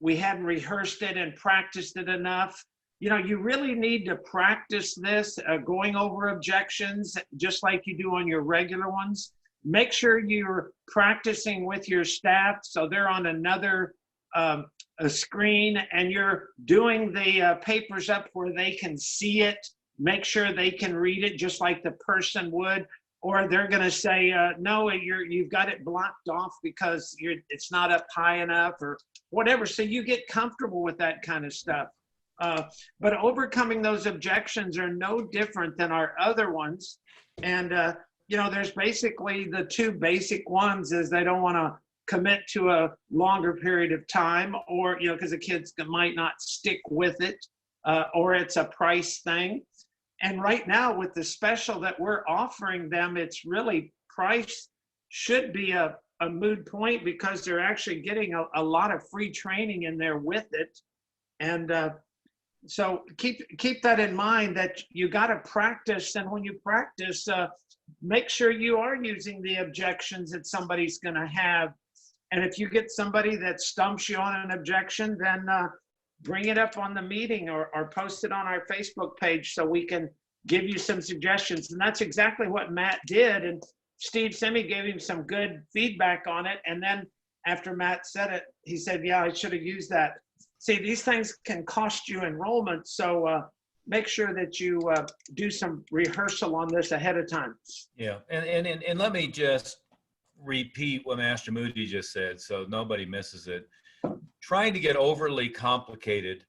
we hadn't rehearsed it and practiced it enough." You really need to practice this, going over objections, just like you do on your regular ones. Make sure you're practicing with your staff so they're on another a screen, and you're doing the papers up where they can see it. Make sure they can read it just like the person would, or they're going to say, no, you've got it blocked off because it's not up high enough or whatever. So you get comfortable with that kind of stuff. But overcoming those objections are no different than our other ones. And, there's basically the two basic ones is they don't want to commit to a longer period of time, or, because the kids might not stick with it, or it's a price thing. And right now with the special that we're offering them, it's really price should be a moot point because they're actually getting a lot of free training in there with it. And so keep that in mind, that you got to practice. And when you practice, make sure you are using the objections that somebody's going to have. And if you get somebody that stumps you on an objection, then bring it up on the meeting or post it on our Facebook page so we can give you some suggestions. And that's exactly what Matt did. And Steve Simi gave him some good feedback on it. And then after Matt said it, he said, yeah, I should have used that. See, these things can cost you enrollment. So make sure that you do some rehearsal on this ahead of time. Yeah, and let me just repeat what Master Moody just said so nobody misses it. Trying to get overly complicated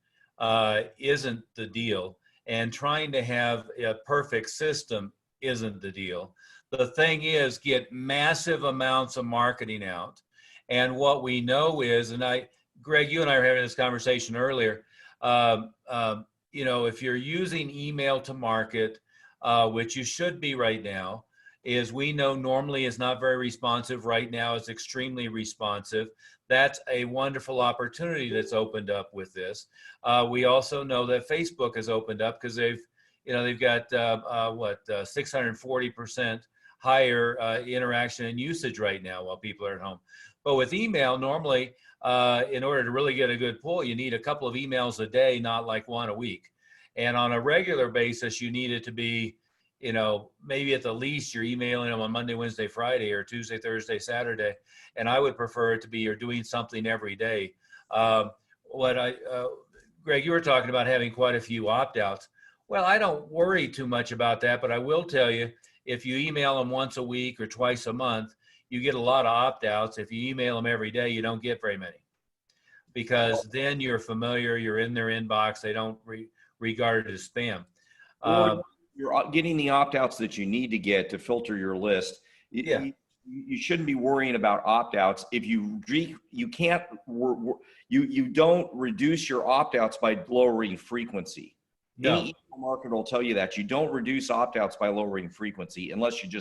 isn't the deal, and trying to have a perfect system isn't the deal. The thing is, get massive amounts of marketing out. And what we know is, and Greg, you and I were having this conversation earlier, if you're using email to market, which you should be right now, is we know normally is not very responsive. Right now it's extremely responsive. That's a wonderful opportunity that's opened up with this. We also know that Facebook has opened up because they've got 640% higher interaction and usage right now while people are at home. But with email, normally, in order to really get a good pull, you need a couple of emails a day, not like one a week. And on a regular basis, you need it to be, maybe at the least you're emailing them on Monday, Wednesday, Friday, or Tuesday, Thursday, Saturday. And I would prefer it to be you're doing something every day. Greg, you were talking about having quite a few opt-outs. Well, I don't worry too much about that, but I will tell you, if you email them once a week or twice a month, you get a lot of opt-outs. If you email them every day, you don't get very many, because then you're familiar, you're in their inbox, they don't regard it as spam. You're getting the opt-outs that you need to get to filter your list. Yeah. You shouldn't be worrying about opt-outs. If you don't reduce your opt-outs by lowering frequency. No. Any email marketer will tell you that you don't reduce opt-outs by lowering frequency, unless if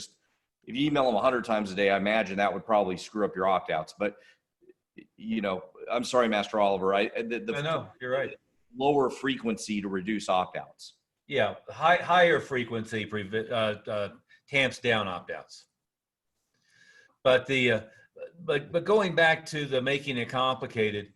you email them 100 times a day, I imagine that would probably screw up your opt-outs. But I'm sorry, Master Oliver. I know, you're right. Lower frequency to reduce opt-outs. Yeah, higher frequency tamps down opt-outs. But but going back to the making it complicated,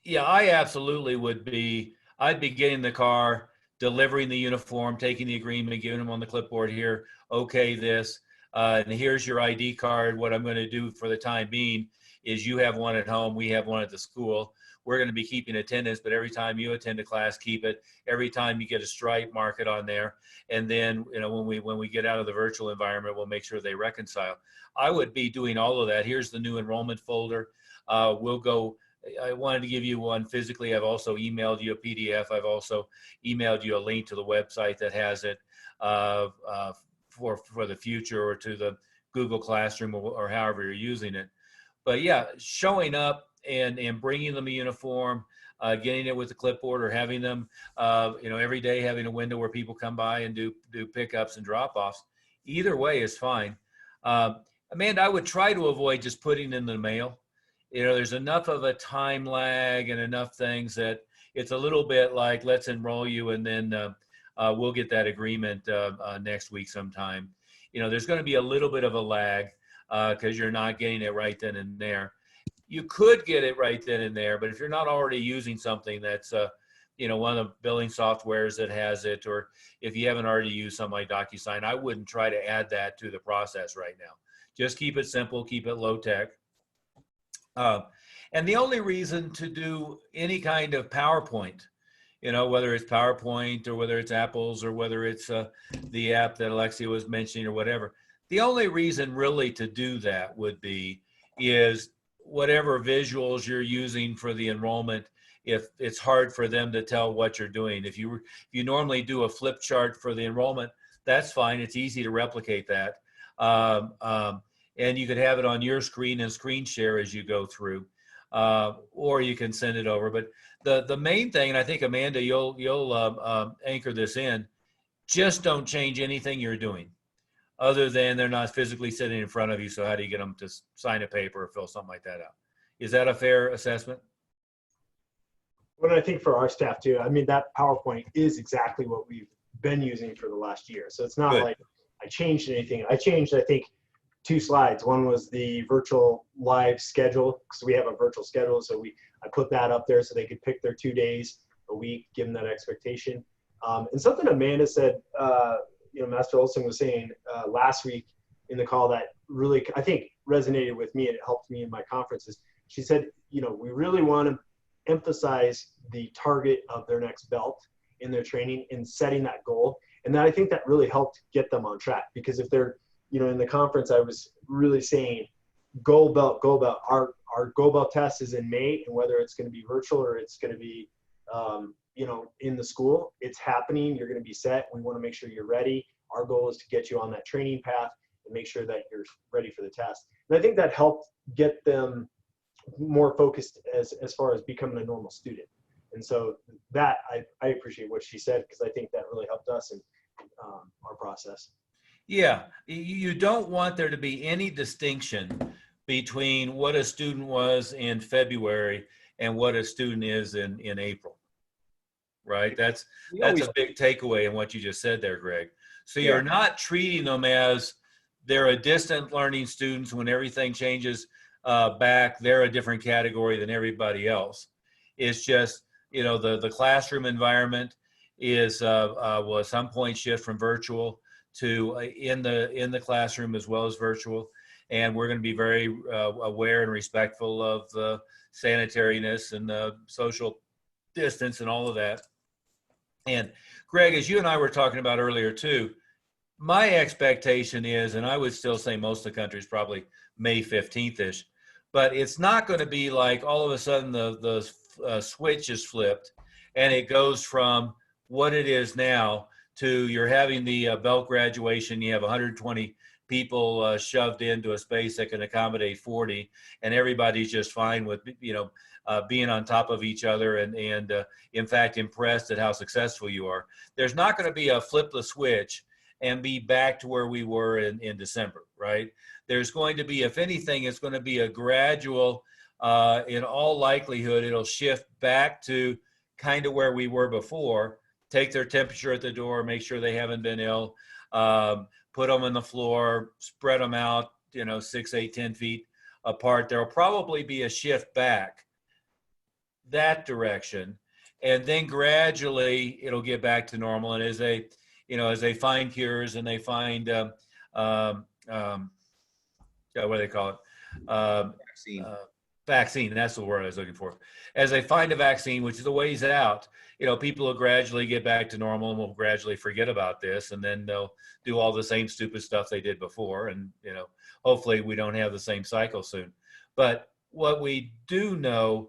yeah, I absolutely would be. I'd be getting in the car, delivering the uniform, taking the agreement, giving them on the clipboard here. Okay, this, and here's your ID card. What I'm going to do for the time being is you have one at home, we have one at the school. We're going to be keeping attendance, but every time you attend a class, keep it. Every time you get a stripe, mark it on there. And then, when we get out of the virtual environment, we'll make sure they reconcile. I would be doing all of that. Here's the new enrollment folder. I wanted to give you one physically. I've also emailed you a PDF. I've also emailed you a link to the website that has it for the future, or to the Google Classroom, or however you're using it. But yeah, showing up and bringing them a uniform, getting it with the clipboard, or having them, every day having a window where people come by and do pickups and drop-offs. Either way is fine. Amanda, I would try to avoid just putting in the mail. There's enough of a time lag and enough things that it's a little bit like, let's enroll you and then we'll get that agreement next week sometime. There's going to be a little bit of a lag because you're not getting it right then and there. You could get it right then and there, but if you're not already using something that's, one of the billing softwares that has it, or if you haven't already used something like DocuSign, I wouldn't try to add that to the process right now. Just keep it simple, keep it low tech. And the only reason to do any kind of PowerPoint, whether it's PowerPoint or whether it's Apple's or whether it's the app that Alexia was mentioning or whatever, the only reason really to do that would be is whatever visuals you're using for the enrollment, if it's hard for them to tell what you're doing. If you normally do a flip chart for the enrollment, that's fine. It's easy to replicate that. And you could have it on your screen and screen share as you go through, or you can send it over. But the main thing, and I think Amanda, you'll anchor this in, just don't change anything you're doing, other than they're not physically sitting in front of you. So how do you get them to sign a paper or fill something like that out? Is that a fair assessment? Well, I think for our staff too, that PowerPoint is exactly what we've been using for the last year. So it's not like I changed anything. I changed, I think, 2 slides. One was the virtual live schedule, because we have a virtual schedule. So I put that up there so they could pick their 2 days a week, give them that expectation. And something Amanda said, Master Olson was saying last week in the call that really, I think, resonated with me and it helped me in my conferences. She said, we really want to emphasize the target of their next belt in their training and setting that goal. And I think that really helped get them on track, because if they're, in the conference, I was really saying goal belt. Our goal belt test is in May, and whether it's going to be virtual or it's going to be, in the school, it's happening. You're going to be set. We want to make sure you're ready. Our goal is to get you on that training path and make sure that you're ready for the test. And I think that helped get them more focused as far as becoming a normal student. And so that I appreciate what she said, because I think that really helped us in our process. Yeah, you don't want there to be any distinction between what a student was in February and what a student is in April, right? That's a big takeaway in what you just said there, Greg. So you're not treating them as they're a distant learning students. When everything changes back, they're a different category than everybody else. It's just, the classroom environment will at some point shift from virtual to in the classroom as well as virtual. And we're going to be very aware and respectful of the sanitariness and the social distance and all of that. And Greg, as you and I were talking about earlier too, my expectation is, and I would still say most of the country is probably May 15th-ish, but it's not going to be like all of a sudden the switch is flipped and it goes from what it is now to you're having the belt graduation, you have 120 people shoved into a space that can accommodate 40, and everybody's just fine with, being on top of each other and in fact impressed at how successful you are. There's not going to be a flip the switch and be back to where we were in December, right? There's going to be, if anything, it's going to be a gradual, in all likelihood, it'll shift back to kind of where we were before, take their temperature at the door, make sure they haven't been ill, put them on the floor, spread them out, 6, 8, 10 feet apart. There'll probably be a shift back that direction. And then gradually it'll get back to normal. And as they find cures and they find, what do they call it? Vaccine. Vaccine, that's the word I was looking for. As they find a vaccine, which is a ways out, people will gradually get back to normal and will gradually forget about this. And then they'll do all the same stupid stuff they did before. And, hopefully we don't have the same cycle soon. But what we do know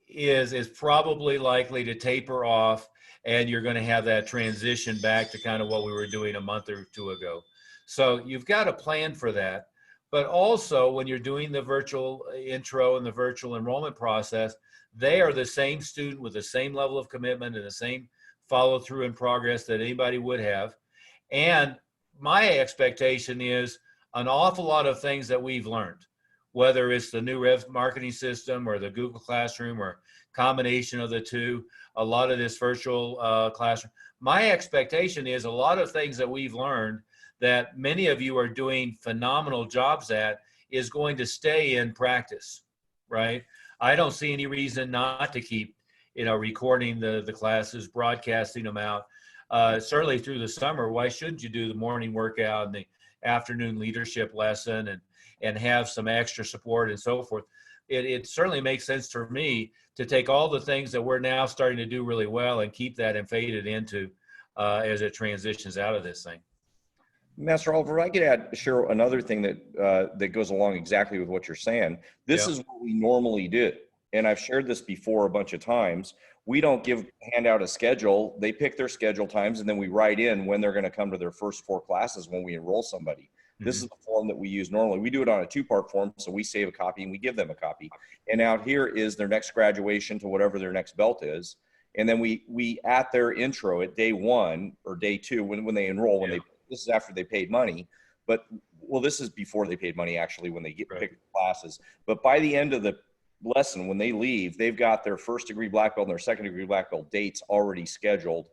is probably likely to taper off, and you're going to have that transition back to kind of what we were doing a month or two ago. So you've got a plan for that. But also when you're doing the virtual intro and the virtual enrollment process, they are the same student with the same level of commitment and the same follow through and progress that anybody would have. And my expectation is an awful lot of things that we've learned, whether it's the new Rev marketing system or the Google Classroom or combination of the two, a lot of this virtual classroom. My expectation is a lot of things that we've learned that many of you are doing phenomenal jobs at is going to stay in practice, right? I don't see any reason not to keep, recording the classes, broadcasting them out. Certainly through the summer, why shouldn't you do the morning workout and the afternoon leadership lesson and have some extra support and so forth? It certainly makes sense for me to take all the things that we're now starting to do really well and keep that and fade it into as it transitions out of this thing. Master Oliver, I could share another thing that goes along exactly with what you're saying. This is what we normally do. And I've shared this before a bunch of times. We don't hand out a schedule. They pick their schedule times, and then we write in when they're going to come to their first 4 classes when we enroll somebody. Mm-hmm. This is the form that we use normally. We do it on a 2-part form, so we save a copy and we give them a copy. And out here is their next graduation to whatever their next belt is. And then we at their intro at day 1 or day 2, when they enroll, this is after they paid money, but this is before they paid money actually when they pick classes. But by the end of the lesson, when they leave, they've got their first degree black belt and their second degree black belt dates already scheduled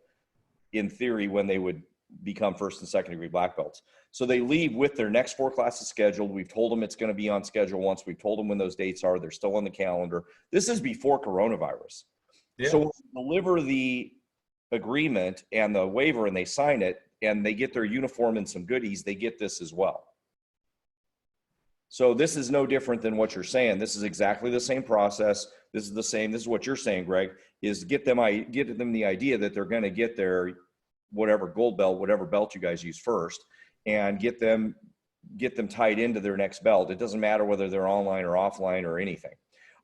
in theory when they would become first and second degree black belts. So they leave with their next 4 classes scheduled. We've told them it's going to be on schedule once. We've told them when those dates are. They're still on the calendar. This is before coronavirus. Yeah. So when we deliver the agreement and the waiver and they sign it and they get their uniform and some goodies, they get this as well. So this is no different than what you're saying. This is exactly the same process. This is the same. This is what you're saying, Greg, is get them the idea that they're going to get their whatever gold belt, whatever belt you guys use first, and get them tied into their next belt. It doesn't matter whether they're online or offline or anything.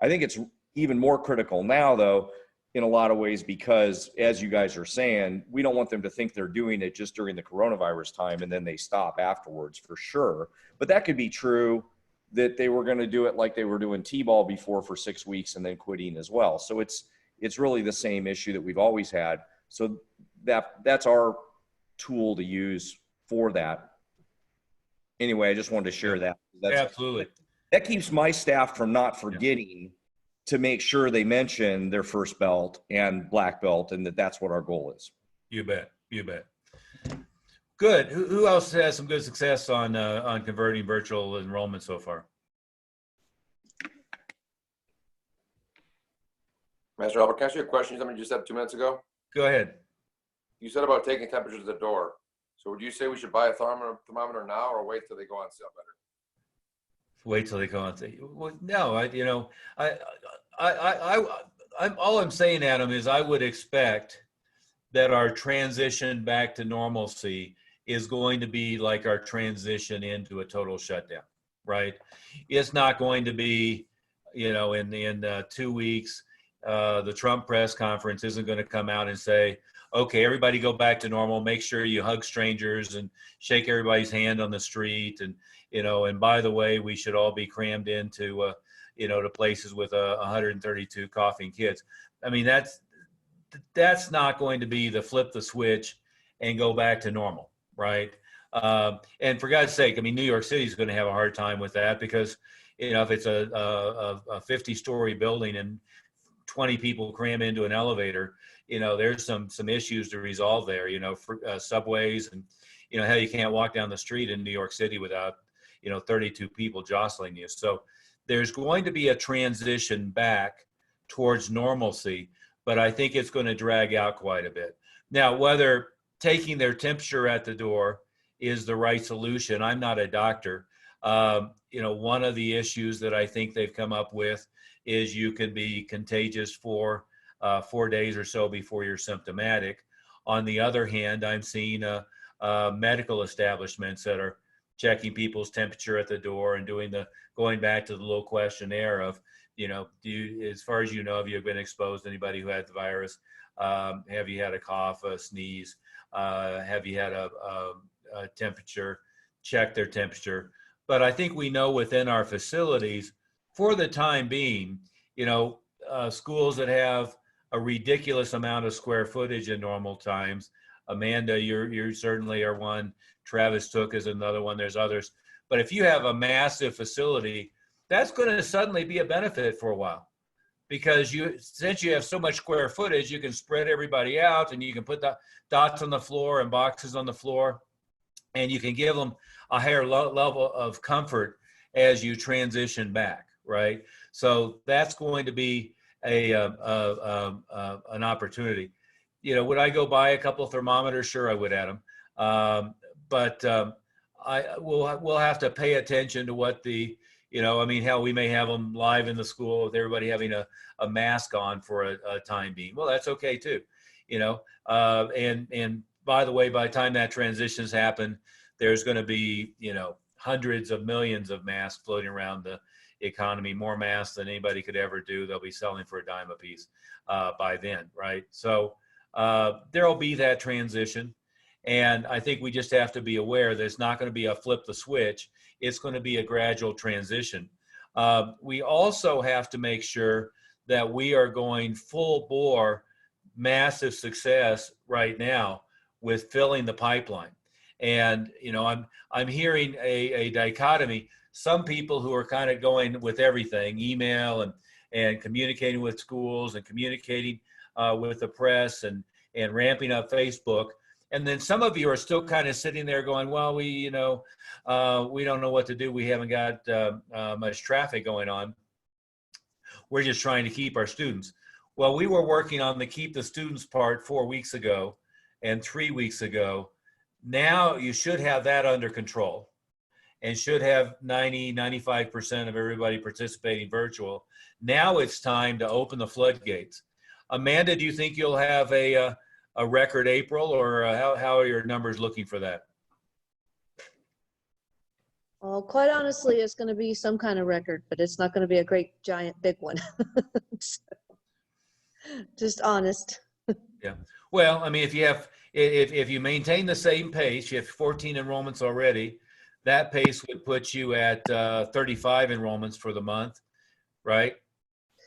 I think it's even more critical now, though, in a lot of ways, because as you guys are saying, we don't want them to think they're doing it just during the coronavirus time and then they stop afterwards, for sure. But that could be true that they were going to do it like they were doing T-ball before for 6 weeks and then quitting as well. So it's really the same issue that we've always had. So that's our tool to use for that. Anyway, I just wanted to share that. Absolutely. That keeps my staff from not forgetting to make sure they mention their first belt and black belt, and that's what our goal is. You bet. You bet. Good. Who else has some good success on converting virtual enrollment so far? Master Albert, can I ask you a question somebody just said 2 minutes ago? Go ahead. You said about taking temperatures at the door. So would you say we should buy a thermometer now or wait till they go on sale better? Wait till they go on. Well, no, I'm all I'm saying, Adam, is I would expect that our transition back to normalcy is going to be like our transition into a total shutdown, right? It's not going to be, in 2 weeks, the Trump press conference isn't going to come out and say, okay, everybody go back to normal. Make sure you hug strangers and shake everybody's hand on the street. And by the way, we should all be crammed into, to places with 132 coughing kids. I mean, that's not going to be the flip the switch and go back to normal, right? And for God's sake, I mean, New York City is going to have a hard time with that because, if it's a 50-story building and 20 people cram into an elevator, there's some issues to resolve there, for subways and, hell, you can't walk down the street in New York City without, 32 people jostling you. So there's going to be a transition back towards normalcy, but I think it's going to drag out quite a bit. Now, whether taking their temperature at the door is the right solution, I'm not a doctor. One of the issues that I think they've come up with is you can be contagious for 4 days or so before you're symptomatic. On the other hand, I'm seeing medical establishments that are checking people's temperature at the door and going back to the little questionnaire of, as far as have you been exposed to anybody who had the virus? Have you had a cough, a sneeze? Have you had a temperature? Check their temperature. But I think we know within our facilities, for the time being, schools that have a ridiculous amount of square footage in normal times. Amanda, you certainly are one. Travis Took is another one. There's others. But if you have a massive facility, that's going to suddenly be a benefit for a while, because since you have so much square footage, you can spread everybody out and you can put the dots on the floor and boxes on the floor, and you can give them a higher level of comfort as you transition back, right? So that's going to be an opportunity. Would I go buy a couple of thermometers? Sure, I would, Adam. But we'll have to pay attention to what hell, we may have them live in the school with everybody having a mask on for a time being. Well, that's okay too, and by the way, by the time that transitions happen, there's going to be, hundreds of millions of masks floating around the economy, more masks than anybody could ever do. They'll be selling for $0.10 a piece by then, right? So there'll be that transition. And I think we just have to be aware that it's not going to be a flip the switch. It's going to be a gradual transition. We also have to make sure that we are going full bore, massive success right now with filling the pipeline. And, I'm hearing a dichotomy. Some people who are kind of going with everything, email and communicating with schools and communicating with the press and ramping up Facebook. And then some of you are still kind of sitting there going, well, we don't know what to do. We haven't got much traffic going on. We're just trying to keep our students. Well, we were working on the keep the students part 4 weeks ago and 3 weeks ago. Now you should have that under control and should have 95% of everybody participating virtual. Now it's time to open the floodgates. Amanda, do you think you'll have a record April, or how are your numbers looking for that? Well, quite honestly, it's going to be some kind of record, but it's not going to be a great, giant, big one. So, just honest. Yeah. Well, I mean, if you maintain the same pace, you have 14 enrollments already. That pace would put you at 35 enrollments for the month, right?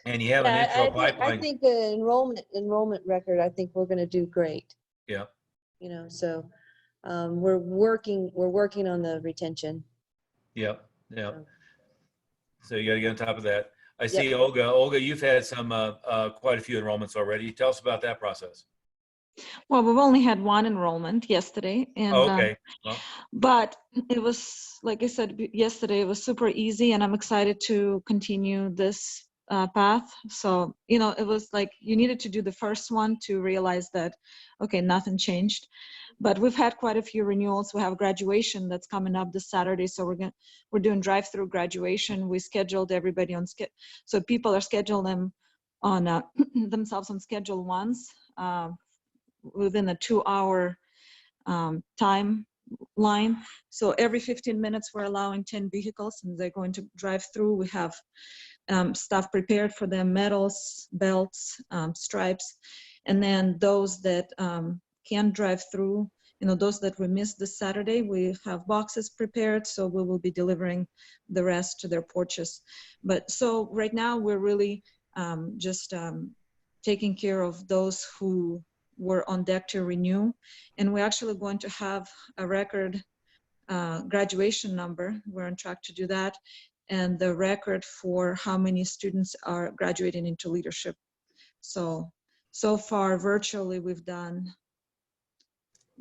And you have an intro pipeline. I think the enrollment record, I think we're going to do great. Yeah. So we're working on the retention. Yep. Yeah. So you got to get on top of that. I see Olga. Olga, you've had some quite a few enrollments already. Tell us about that process. Well, we've only had one enrollment yesterday, and okay. But it was, like I said yesterday, it was super easy, and I'm excited to continue this path. So, it was like you needed to do the first one to realize that, okay, nothing changed. But we've had quite a few renewals. We have graduation that's coming up this Saturday. So we're doing drive-through graduation. We scheduled everybody on schedule. So people are scheduling them on themselves on schedule once within a 2-hour timeline. So every 15 minutes, we're allowing 10 vehicles and they're going to drive through. We have stuff prepared for them, medals, belts, stripes. And then those that can drive through, those that we missed this Saturday, we have boxes prepared, so we will be delivering the rest to their porches. But so right now we're really just taking care of those who were on deck to renew. And we're actually going to have a record graduation number. We're on track to do that. And the record for how many students are graduating into leadership. So far virtually we've done,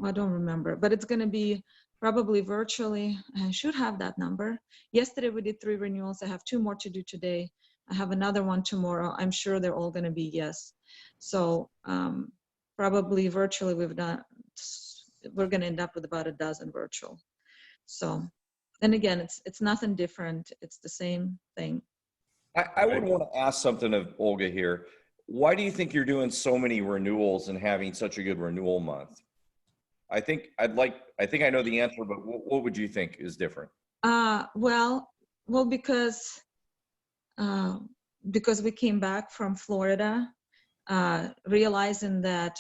I don't remember, but it's going to be probably virtually. I should have that number. Yesterday we did 3 renewals. I have 2 more to do today. I have another one tomorrow. I'm sure they're all going to be yes. So probably virtually we're going to end up with about a dozen virtual. So, and again, it's nothing different. It's the same thing. I would want to ask something of Olga here. Why do you think you're doing so many renewals and having such a good renewal month? I think I know the answer, but what would you think is different? Well, because we came back from Florida, realizing that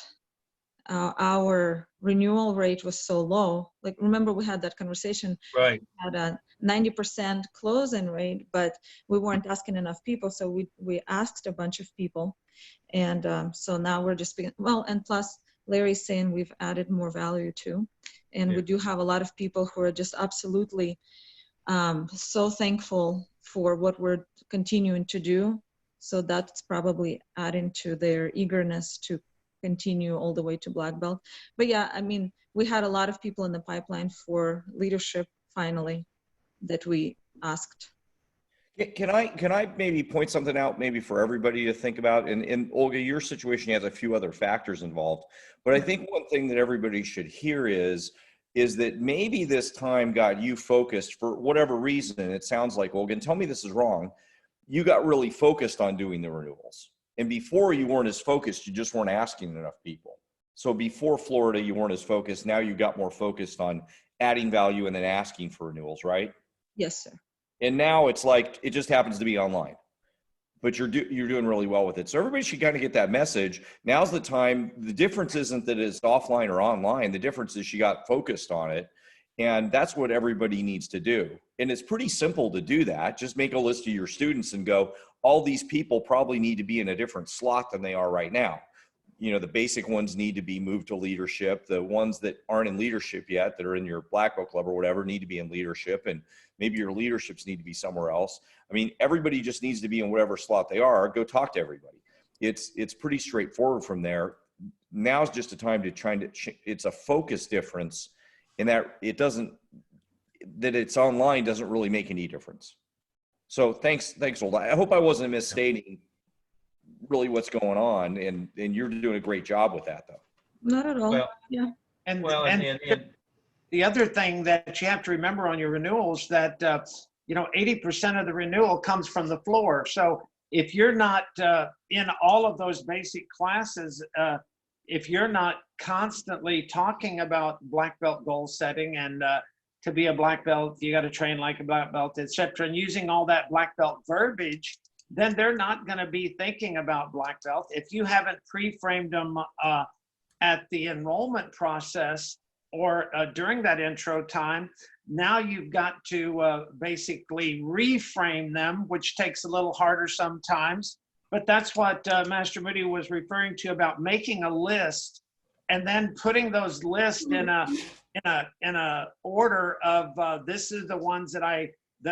our renewal rate was so low. Like, remember we had that conversation, right? We had a 90% closing rate, but we weren't asking enough people. So we asked a bunch of people. And so now we're just being, and plus Larry's saying we've added more value too. And we do have a lot of people who are just absolutely so thankful for what we're continuing to do. So that's probably adding to their eagerness to continue all the way to black belt. But yeah, I mean, we had a lot of people in the pipeline for leadership finally that we asked. Can I maybe point something out maybe for everybody to think about? And Olga, your situation has a few other factors involved, but I think one thing that everybody should hear is that maybe this time got you focused for whatever reason. It sounds like, Olga, and tell me this is wrong, you got really focused on doing the renewals. And before you weren't as focused, you just weren't asking enough people. So before Florida, you weren't as focused. Now you got more focused on adding value and then asking for renewals, right? Yes, sir. And now it's like, it just happens to be online, but you're doing really well with it. So everybody should kind of get that message. Now's the time. The difference isn't that it's offline or online. The difference is she got focused on it. And that's what everybody needs to do. And it's pretty simple to do that. Just make a list of your students and go, all these people probably need to be in a different slot than they are right now. You know, the basic ones need to be moved to leadership. The ones that aren't in leadership yet, that are in your Black Belt Club or whatever, need to be in leadership. And maybe your leaderships need to be somewhere else. I mean, everybody just needs to be in whatever slot they are. Go talk to everybody. It's pretty straightforward from there. Now's just a time to it's a focus difference in that that it's online doesn't really make any difference. So thanks, Olga. I hope I wasn't misstating really what's going on, and you're doing a great job with that, though. Not at all. Well, yeah. And the other thing that you have to remember on your renewals that 80% of the renewal comes from the floor. So if you're not in all of those basic classes, if you're not constantly talking about black belt goal setting and to be a black belt, you got to train like a black belt, etc., and using all that black belt verbiage, then they're not going to be thinking about black belt. If you haven't pre-framed them at the enrollment process or during that intro time, now you've got to basically reframe them, which takes a little harder sometimes. But that's what Master Moody was referring to about making a list and then putting those lists in a order of this is the ones that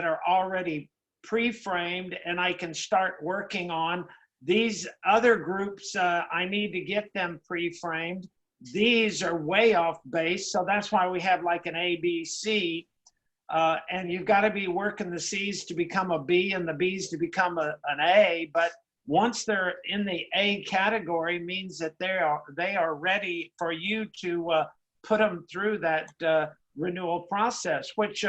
are already pre-framed and I can start working on. These other groups, I need to get them pre-framed. These are way off base, so that's why we have like an ABC. and you've got to be working the C's to become a B and the B's to become an A. But once they're in the A category, means that they are ready for you to put them through that renewal process, which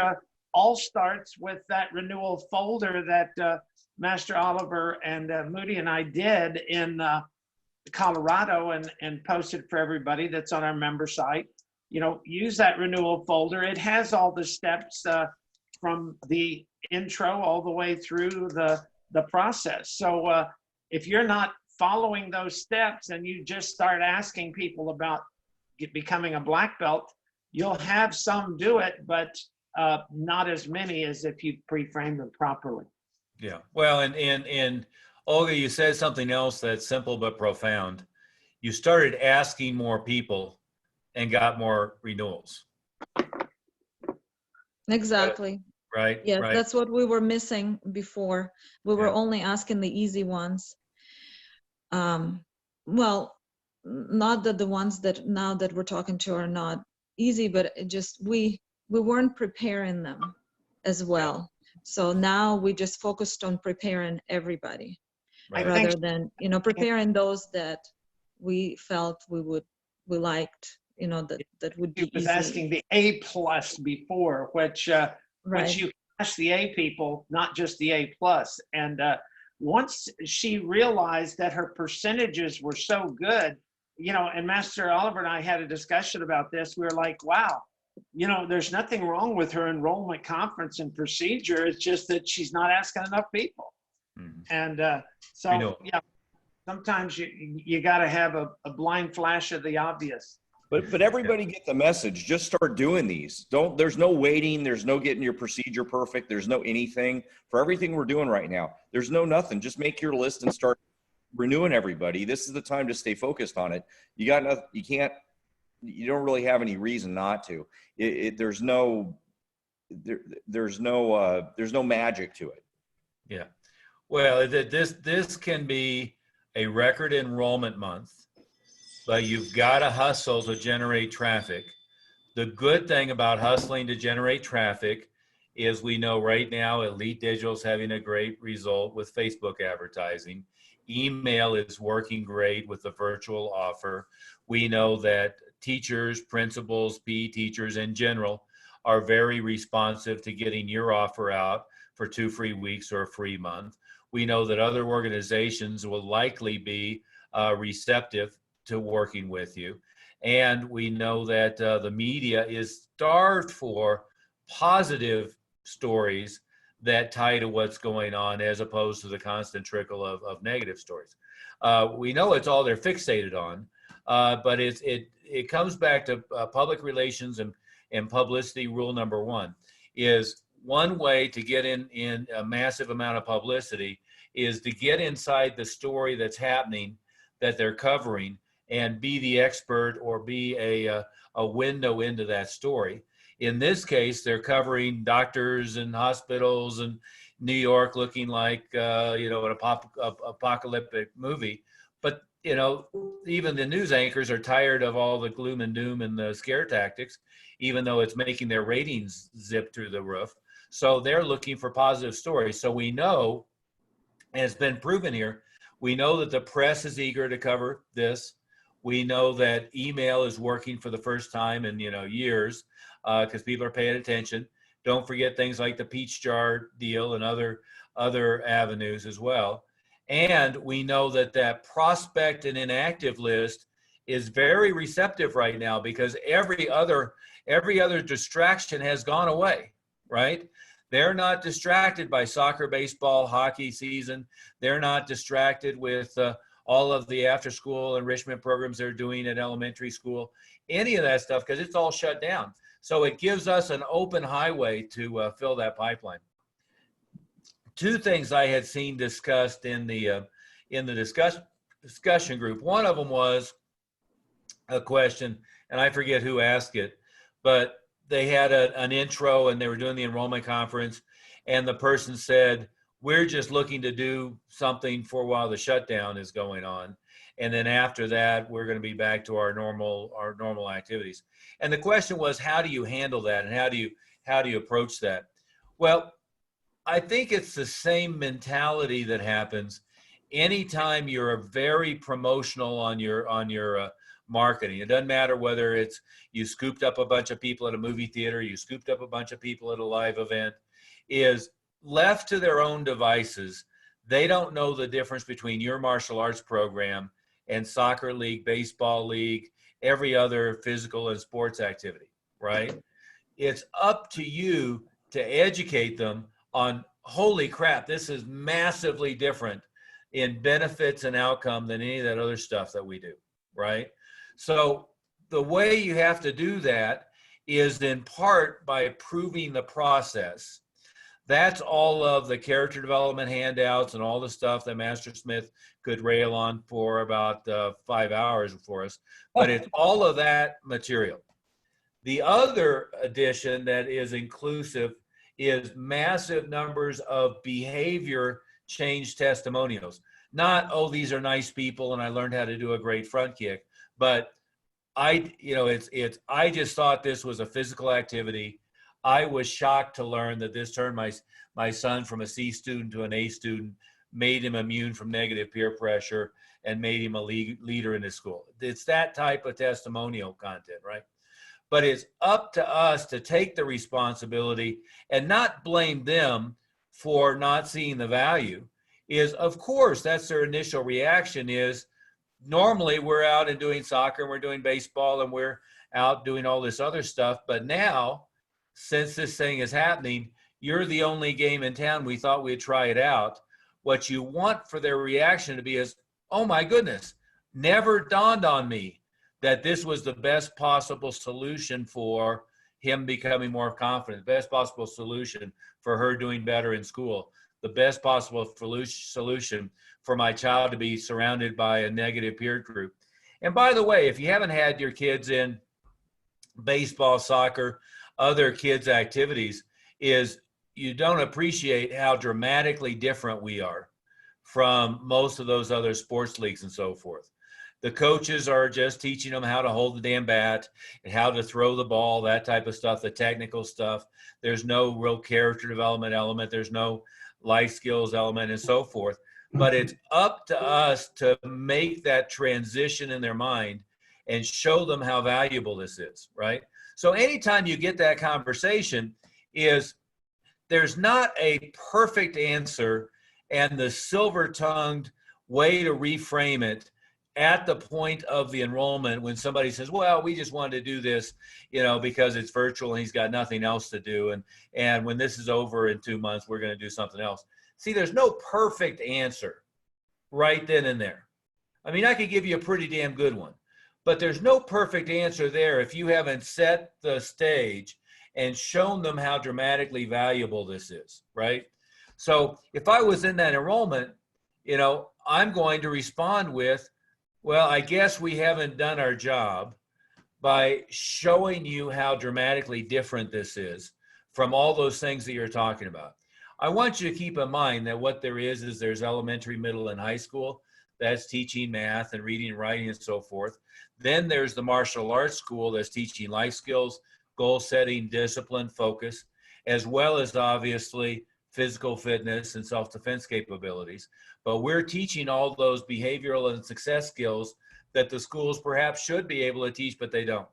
all starts with that renewal folder that Master Oliver and Moody and I did in Colorado and posted for everybody that's on our member site. You know, use that renewal folder. It has all the steps from the intro all the way through the process. So if you're not following those steps and you just start asking people about becoming a black belt, you'll have some do it, but not as many as if you pre-frame them properly. Yeah. Well, and Olga, you said something else that's simple but profound. You started asking more people and got more renewals. Exactly. Right. Yeah, right. that's what we were missing before. We were Yeah. only asking the easy ones. Well, not that the ones that now that we're talking to are not easy, but it just we weren't preparing them as well. So now we just focused on preparing everybody, Right. rather than, you know, preparing those that we felt we liked, you know, that would be He was easy. asking the A+ before, which Right. you ask the A people, not just the A+. And once she realized that her percentages were so good, you know, and Master Oliver and I had a discussion about this. We were like, wow, you know, there's nothing wrong with her enrollment conference and procedure. It's just that she's not asking enough people. Mhm. And so, yeah, sometimes you got to have a blind flash of the obvious. But everybody get the message. Just start doing these. There's no waiting. There's no getting your procedure perfect. There's no anything for everything we're doing right now. There's no nothing. Just make your list and start renewing everybody. This is the time to stay focused on it. You don't really have any reason not to. There's no magic to it. Yeah. Well, this can be a record enrollment month, but you've got to hustle to generate traffic. The good thing about hustling to generate traffic is we know right now Elite Digital is having a great result with Facebook advertising. Email is working great with the virtual offer. We know that teachers, principals, PE teachers in general are very responsive to getting your offer out for 2 free weeks or a free month. We know that other organizations will likely be receptive to working with you. And we know that the media is starved for positive stories that tie to what's going on as opposed to the constant trickle of negative stories. We know it's all they're fixated on, but it comes back to public relations and publicity rule number 1 is one way to get in a massive amount of publicity is to get inside the story that's happening that they're covering and be the expert or be a window into that story. In this case, they're covering doctors and hospitals and New York looking like, you know, an apocalyptic movie. But, you know, even the news anchors are tired of all the gloom and doom and the scare tactics, even though it's making their ratings zip through the roof. So they're looking for positive stories. So we know, and it's been proven here, we know that the press is eager to cover this. We know that email is working for the first time in, you know, years because people are paying attention. Don't forget things like the Peach Jar deal and other avenues as well. And we know that prospect and inactive list is very receptive right now because every other distraction has gone away, right? They're not distracted by soccer, baseball, hockey season. They're not distracted with all of the after school enrichment programs they're doing at elementary school, any of that stuff, because it's all shut down. So it gives us an open highway to fill that pipeline. 2 things I had seen discussed in the discussion group. One of them was a question, and I forget who asked it, but they had an intro and they were doing the enrollment conference, and the person said, we're just looking to do something for while the shutdown is going on. And then after that, we're going to be back to our normal activities. And the question was, how do you handle that, and how do you approach that? Well, I think it's the same mentality that happens anytime you're very promotional on your marketing. It doesn't matter whether it's you scooped up a bunch of people at a movie theater, you scooped up a bunch of people at a live event. Is left to their own devices, they don't know the difference between your martial arts program and soccer league, baseball league, every other physical and sports activity, right? It's up to you to educate them on, holy crap, this is massively different in benefits and outcome than any of that other stuff that we do, right? So the way you have to do that is in part by proving the process. That's all of the character development handouts and all the stuff that Master Smith could rail on for about 5 hours for us. But it's all of that material. The other addition that is inclusive is massive numbers of behavior change testimonials. Not, oh, these are nice people and I learned how to do a great front kick, but I just thought this was a physical activity. I was shocked to learn that this turned my son from a C student to an A student, made him immune from negative peer pressure, and made him a leader in his school. It's that type of testimonial content, right? But it's up to us to take the responsibility and not blame them for not seeing the value. Is, of course, that's their initial reaction is, normally we're out and doing soccer and we're doing baseball and we're out doing all this other stuff. But now, since this thing is happening, you're the only game in town. We thought we'd try it out. What you want for their reaction to be is, oh my goodness, never dawned on me that this was the best possible solution for him becoming more confident, the best possible solution for her doing better in school, the best possible solution for my child to be surrounded by a negative peer group. And by the way, if you haven't had your kids in baseball, soccer, other kids' activities, is you don't appreciate how dramatically different we are from most of those other sports leagues and so forth. The coaches are just teaching them how to hold the damn bat and how to throw the ball, that type of stuff, the technical stuff. There's no real character development element. There's no life skills element and so forth. But it's up to us to make that transition in their mind and show them how valuable this is, right? So anytime you get that conversation, is there's not a perfect answer and the silver-tongued way to reframe it at the point of the enrollment when somebody says, well, we just wanted to do this, because it's virtual and he's got nothing else to do. And when this is over in 2 months, we're going to do something else. See, there's no perfect answer right then and there. I mean, I could give you a pretty damn good one, but there's no perfect answer there if you haven't set the stage and shown them how dramatically valuable this is, right? So if I was in that enrollment, I'm going to respond with, well, I guess we haven't done our job by showing you how dramatically different this is from all those things that you're talking about. I want you to keep in mind that what there is there's elementary, middle, and high school. That's teaching math and reading and writing and so forth. Then there's the martial arts school that's teaching life skills, goal setting, discipline, focus, as well as obviously physical fitness and self-defense capabilities. But we're teaching all those behavioral and success skills that the schools perhaps should be able to teach, but they don't.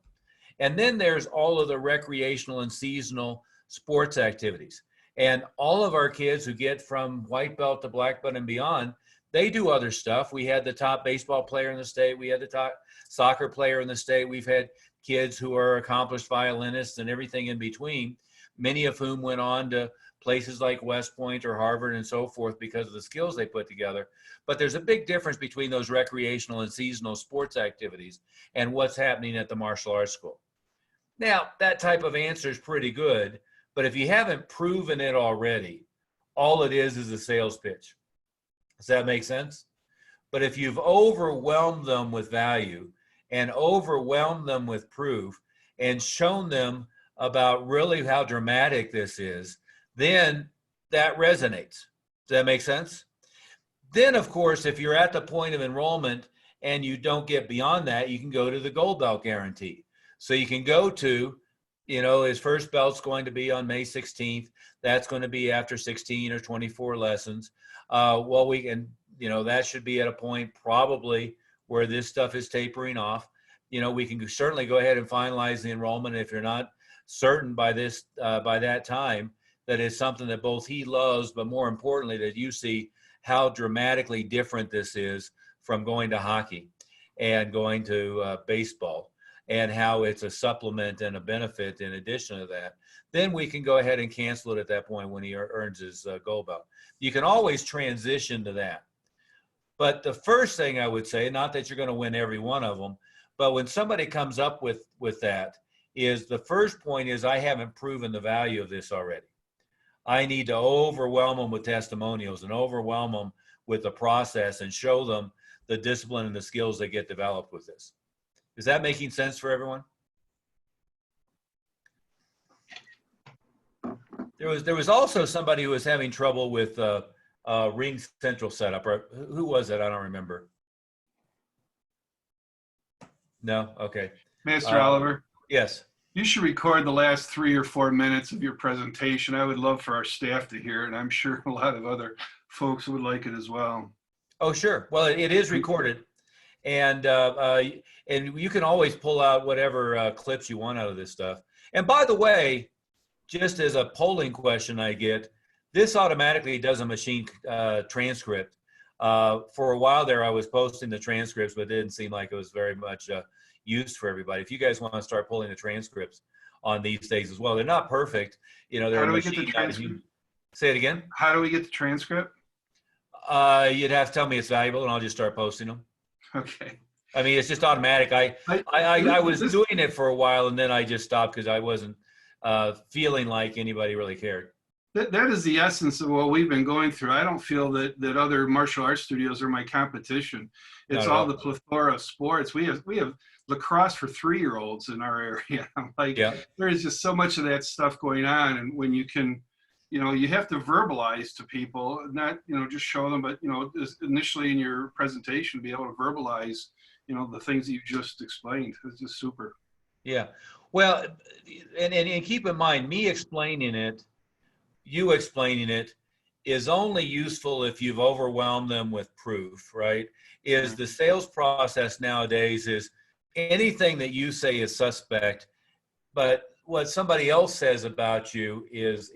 And then there's all of the recreational and seasonal sports activities. And all of our kids who get from white belt to black belt and beyond, they do other stuff. We had the top baseball player in the state. We had the top soccer player in the state. We've had kids who are accomplished violinists and everything in between, many of whom went on to places like West Point or Harvard and so forth because of the skills they put together. But there's a big difference between those recreational and seasonal sports activities and what's happening at the martial arts school. Now, that type of answer is pretty good, but if you haven't proven it already, all it is a sales pitch. Does that make sense? But if you've overwhelmed them with value and overwhelmed them with proof and shown them about really how dramatic this is, then that resonates. Does that make sense? Then, of course, if you're at the point of enrollment and you don't get beyond that, you can go to the gold belt guarantee. So you can go to, you know, his first belt's going to be on May 16th. That's going to be after 16 or 24 lessons. Well, we can, you know, that should be at a point probably where this stuff is tapering off. You know, we can certainly go ahead and finalize the enrollment if you're not certain by that time that it's something that both he loves, but more importantly, that you see how dramatically different this is from going to hockey and going to baseball, and how it's a supplement and a benefit in addition to that. Then we can go ahead and cancel it at that point when he earns his gold belt. You can always transition to that. But the first thing I would say, not that you're going to win every one of them, but when somebody comes up with that, is the first point is I haven't proven the value of this already. I need to overwhelm them with testimonials and overwhelm them with the process and show them the discipline and the skills that get developed with this. Is that making sense for everyone? There was also somebody who was having trouble with Ring Central setup. Or who was it? I don't remember. No? Okay. Mr. Oliver? Yes. You should record the last 3 or 4 minutes of your presentation. I would love for our staff to hear it, and I'm sure a lot of other folks would like it as well. Oh, sure. Well, it is recorded, and you can always pull out whatever clips you want out of this stuff. And by the way, just as a polling question I get, this automatically does a machine transcript. For a while there, I was posting the transcripts, but it didn't seem like it was very much used for everybody. If you guys want to start pulling the transcripts on these days as well, they're not perfect. You know, they're How do we machine. get the transcript? Say it again. How do we get the transcript? You'd have to tell me it's valuable, and I'll just start posting them. Okay. I mean, it's just automatic. I was doing it for a while, and then I just stopped because I wasn't feeling like anybody really cared. That is the essence of what we've been going through. I don't feel that other martial arts studios are my competition. It's all the plethora of sports. We have lacrosse for 3-year-olds in our area. Like, there is just so much of that stuff going on, and when you can, you know, you have to verbalize to people, not, you know, just show them, but, you know, initially in your presentation, be able to verbalize, you know, the things that you just explained. It's just super. Yeah. Well, and keep in mind, me explaining it, you explaining it, is only useful if you've overwhelmed them with proof, right? Is the sales process nowadays is anything that you say is suspect, but what somebody else says about you is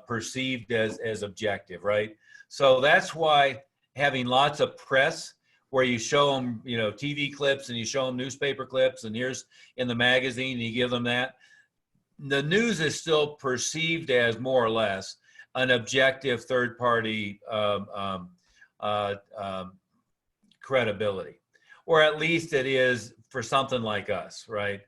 perceived as objective, right? So that's why having lots of press where you show them, you know, TV clips and you show them newspaper clips, and here's in the magazine, and you give them that. The news is still perceived as more or less an objective third-party credibility, or at least it is for something like us, right?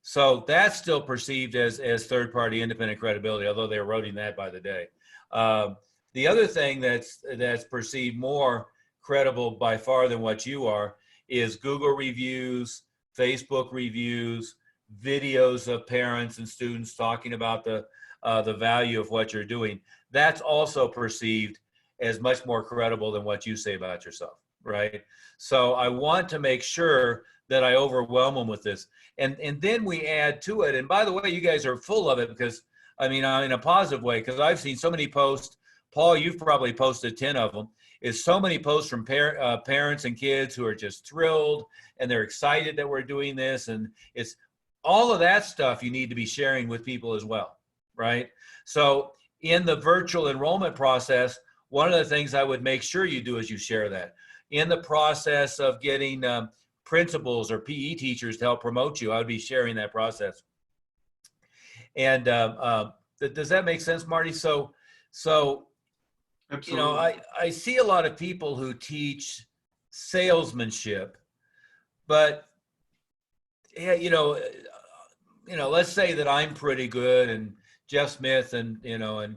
So that's still perceived as third-party independent credibility, although they're eroding that by the day. The other thing that's perceived more credible by far than what you are is Google reviews, Facebook reviews, videos of parents and students talking about the value of what you're doing. That's also perceived as much more credible than what you say about yourself, right? So I want to make sure that I overwhelm them with this. And then we add to it. And by the way, you guys are full of it, because, I mean, in a positive way, because I've seen so many posts. Paul, you've probably posted 10 of them. Is so many posts from parents and kids who are just thrilled, and they're excited that we're doing this. And it's all of that stuff you need to be sharing with people as well, right? So in the virtual enrollment process, one of the things I would make sure you do is you share that. In the process of getting principals or PE teachers to help promote you, I would be sharing that process. And does that make sense, Marty? So Absolutely. You know, I see a lot of people who teach salesmanship, but yeah, you know, let's say that I'm pretty good, and Jeff Smith and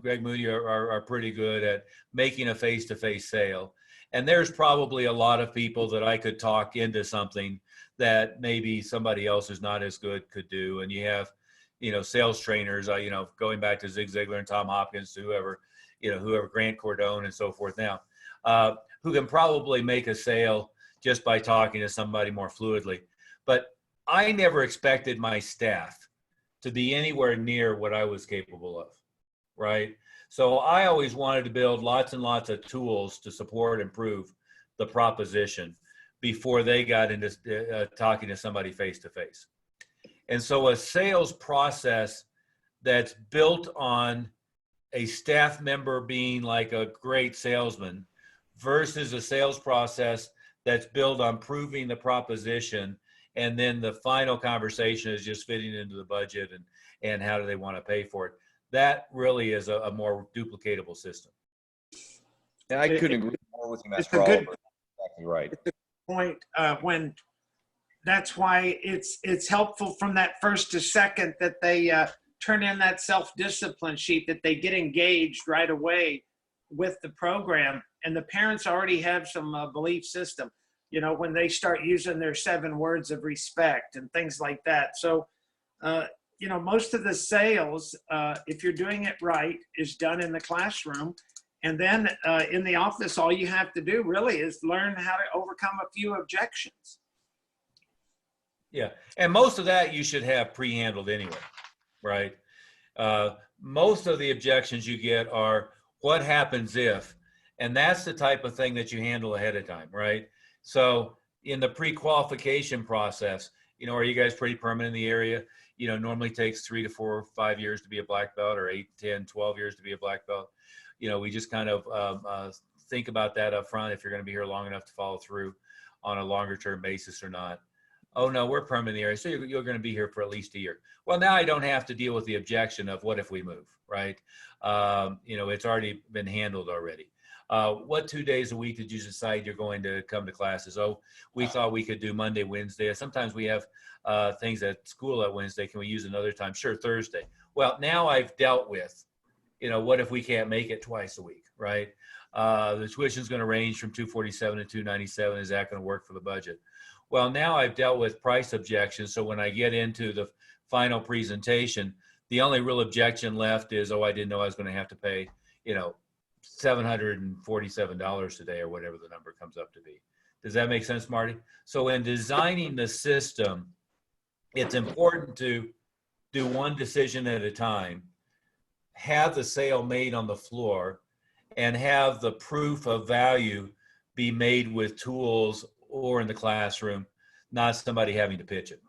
Greg Moody are pretty good at making a face-to-face sale. And there's probably a lot of people that I could talk into something that maybe somebody else who's not as good could do. And you have, you know, sales trainers, going back to Zig Ziglar and Tom Hopkins, to whoever Grant Cardone and so forth now. who can probably make a sale just by talking to somebody more fluidly. But I never expected my staff to be anywhere near what I was capable of, right? So I always wanted to build lots and lots of tools to support and improve the proposition before they got into talking to somebody face to face. And so a sales process that's built on a staff member being like a great salesman versus a sales process that's built on proving the proposition, and then the final conversation is just fitting into the budget and how do they want to pay for it. That really is a more duplicatable system. And I couldn't agree more with you, It's Master a good Oliver. Exactly right. point when that's why it's helpful from that first to second that they turn in that self-discipline sheet, that they get engaged right away with the program, and the parents already have some belief system, you know, when they start using their 7 words of respect and things like that. So you know, most of the sales, if you're doing it right, is done in the classroom. And then in the office, all you have to do really is learn how to overcome a few objections. Yeah, and most of that you should have pre-handled anyway, right? Most of the objections you get are what happens if, and that's the type of thing that you handle ahead of time, right? So in the pre-qualification process, you know, are you guys pretty permanent in the area? You know, normally takes 3 to 4 or 5 years to be a black belt, or 8, 10, 12 years to be a black belt. You know, we just kind of think about that up front, if you're going to be here long enough to follow through on a longer term basis or not. Oh no, we're permanent in the area, so you're going to be here for at least a year. Well, now I don't have to deal with the objection of what if we move, right? You know, it's already been handled already. What 2 days a week did you decide you're going to come to classes? Oh, we thought we could do Monday, Wednesday. Sometimes we have things at school at Wednesday. Can we use another time? Sure, Thursday. Well, now I've dealt with, you know, what if we can't make it twice a week, right? The tuition's going to range from $247 to $297. Is that going to work for the budget? Well, now I've dealt with price objections. So when I get into the final presentation, the only real objection left is, oh, I didn't know I was going to have to pay, you know, $747 today, or whatever the number comes up to be. Does that make sense, Marty? So in designing the system, it's important to do one decision at a time, have the sale made on the floor, and have the proof of value be made with tools or in the classroom, not somebody having to pitch it.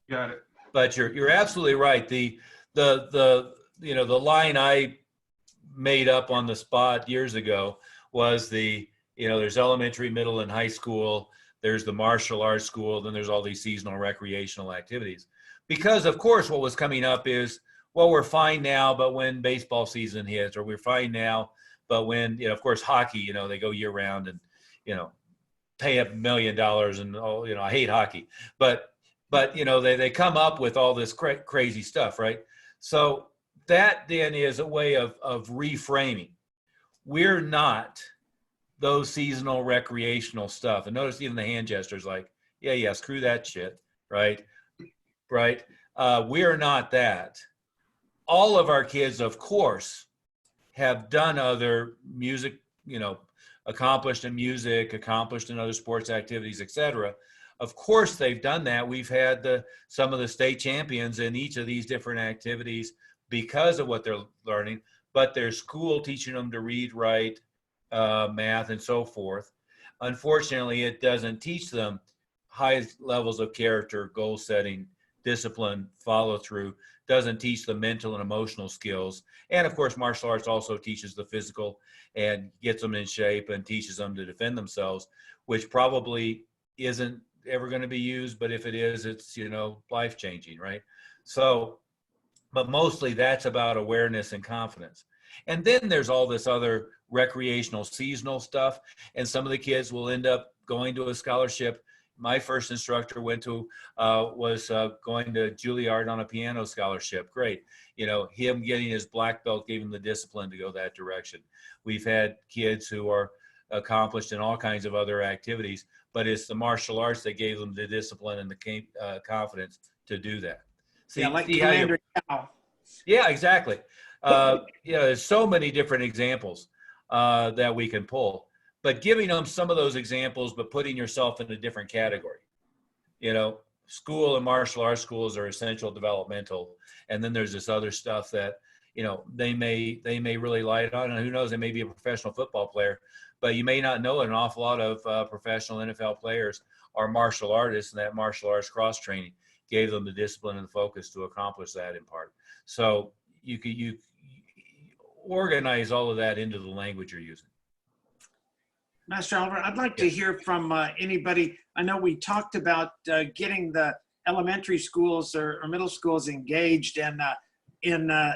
Got it. But you're absolutely right. The you know, the line I made up on the spot years ago was the, you know, there's elementary, middle, and high school. There's the martial arts school. Then there's all these seasonal recreational activities. Because of course, what was coming up is, well, we're fine now, but when baseball season hits, or we're fine now, but when, you know, of course, hockey, you know, they go year round, and, you know, pay up $1 million, and, oh, you know, I hate hockey, but you know, they come up with all this crazy stuff, right? So that then is a way of reframing. We're not those seasonal recreational stuff. And notice even the hand gestures, like, yeah, screw that shit, right? Right? We're not that. All of our kids, of course, have done other music, you know, accomplished in music, accomplished in other sports activities, etc. Of course, they've done that. We've had some of the state champions in each of these different activities because of what they're learning, but their school teaching them to read, write, math, and so forth. Unfortunately, it doesn't teach them high levels of character, goal setting, discipline, follow through, doesn't teach the mental and emotional skills. And of course, martial arts also teaches the physical and gets them in shape and teaches them to defend themselves, which probably isn't ever going to be used, but if it is, it's, you know, life-changing, right? So, but mostly that's about awareness and confidence. And then there's all this other recreational seasonal stuff, and some of the kids will end up going to a scholarship. My first instructor was going to Juilliard on a piano scholarship. Great. You know, him getting his black belt gave him the discipline to go that direction. We've had kids who are accomplished in all kinds of other activities, but it's the martial arts that gave them the discipline and the confidence to do that. See, yeah, like Commander Cow. Yeah, exactly. You know, there's so many different examples. that we can pull. But giving them some of those examples, but putting yourself in a different category. You know, school and martial arts schools are essential developmental. And then there's this other stuff that, you know, they may really light on, and who knows, they may be a professional football player, but you may not know it. An awful lot of professional NFL players are martial artists, and that martial arts cross training gave them the discipline and the focus to accomplish that in part. So you organize all of that into the language you're using. Master Oliver, I'd like to hear from anybody. I know we talked about getting the elementary schools or middle schools engaged in a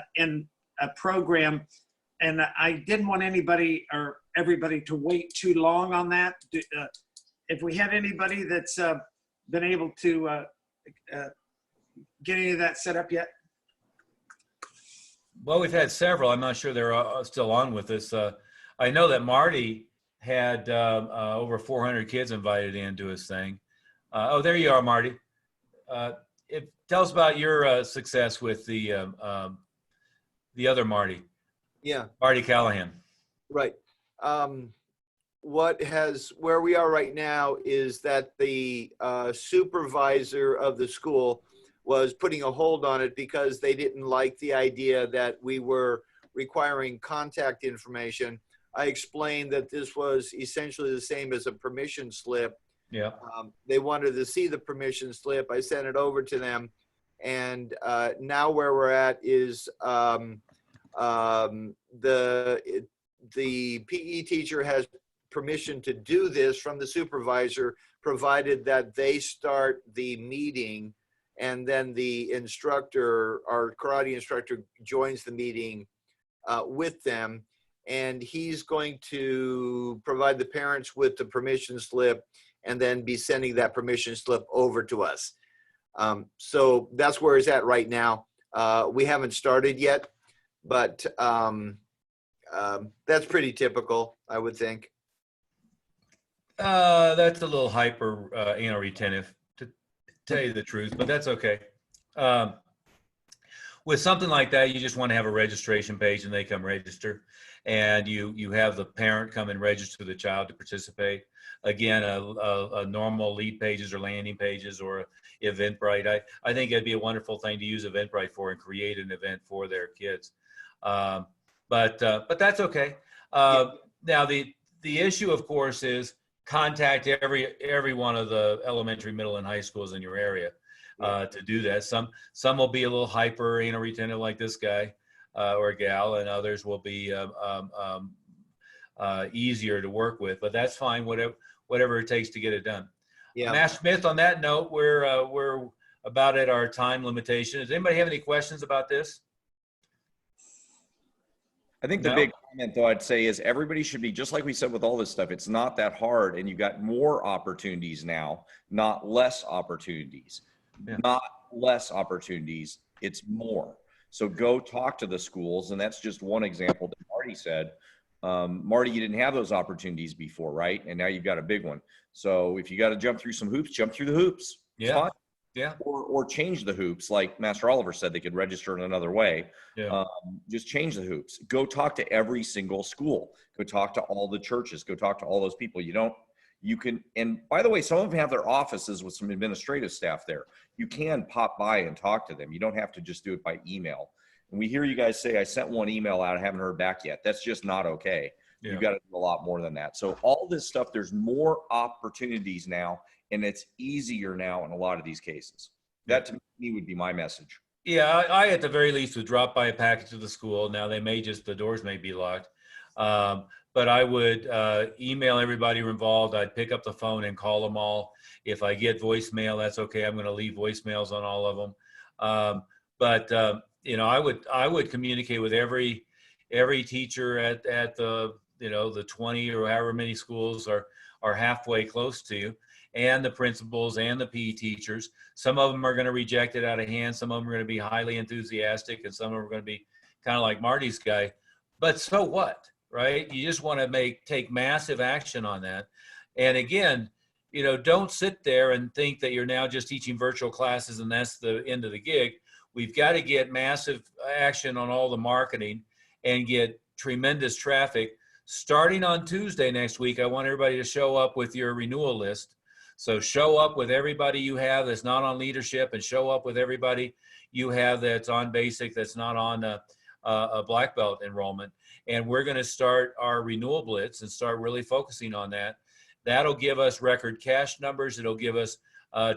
program, and I didn't want anybody or everybody to wait too long on that. If we had anybody that's been able to get any of that set up yet? Well, we've had several. I'm not sure they're still on with us. I know that Marty had over 400 kids invited into his thing. Oh, there you are, Marty. Tell us about your success with the other Marty. Yeah. Marty Callahan. Right. Where we are right now is that the supervisor of the school was putting a hold on it because they didn't like the idea that we were requiring contact information. I explained that this was essentially the same as a permission slip. Yeah. They wanted to see the permission slip. I sent it over to them. And now where we're at is the PE teacher has permission to do this from the supervisor, provided that they start the meeting, and then the instructor, our karate instructor, joins the meeting with them. And he's going to provide the parents with the permission slip and then be sending that permission slip over to us. So that's where it's at right now. We haven't started yet, but that's pretty typical, I would think. That's a little hyper retentive, to tell you the truth, but that's okay. With something like that, you just want to have a registration page and they come register, and you have the parent come and register the child to participate. Again, a normal lead pages or landing pages or Eventbrite. I think it'd be a wonderful thing to use Eventbrite for and create an event for their kids. But that's okay. Now the issue, of course, is contact every one of the elementary, middle, and high schools in your area to do that. Some will be a little hyper retentive like this guy or gal, and others will be easier to work with. But that's fine. Whatever it takes to get it done. Yeah. Master Smith, on that note, we're about at our time limitation. Does anybody have any questions about this? I think the big comment, though, I'd say is everybody should be, just like we said with all this stuff, it's not that hard, and you've got more opportunities now, not less opportunities. Yeah. Not less opportunities, it's more. So go talk to the schools, and that's just one example that Marty said. Marty, you didn't have those opportunities before, right? And now you've got a big one. So if you got to jump through some hoops, jump through the hoops. Yeah. Yeah. Or change the hoops, like Master Oliver said, they could register in another way. Yeah. Just change the hoops. Go talk to every single school. Go talk to all the churches. Go talk to all those people. You can, and by the way, some of them have their offices with some administrative staff there. You can pop by and talk to them. You don't have to just do it by email. And we hear you guys say, I sent one email out, I haven't heard back yet. That's just not okay. Yeah. You've got to do a lot more than that. So all this stuff, there's more opportunities now, and it's easier now in a lot of these cases. That to me would be my message. Yeah, I at the very least would drop by a package to the school. Now the doors may be locked. But I would email everybody involved. I'd pick up the phone and call them all. If I get voicemail, that's okay. I'm going to leave voicemails on all of them. But I would communicate with every teacher at the the 20 or however many schools are halfway close to you, and the principals and the PE teachers. Some of them are going to reject it out of hand. Some of them are going to be highly enthusiastic, and some of them are going to be kind of like Marty's guy. But so what, right? You just want to take massive action on that. And again, don't sit there and think that you're now just teaching virtual classes and that's the end of the gig. We've got to get massive action on all the marketing and get tremendous traffic starting on Tuesday next week, I want everybody to show up with your renewal list. So show up with everybody you have that's not on leadership, and show up with everybody you have that's on basic, that's not on a black belt enrollment. And we're going to start our renewal blitz and start really focusing on that. That'll give us record cash numbers. It'll give us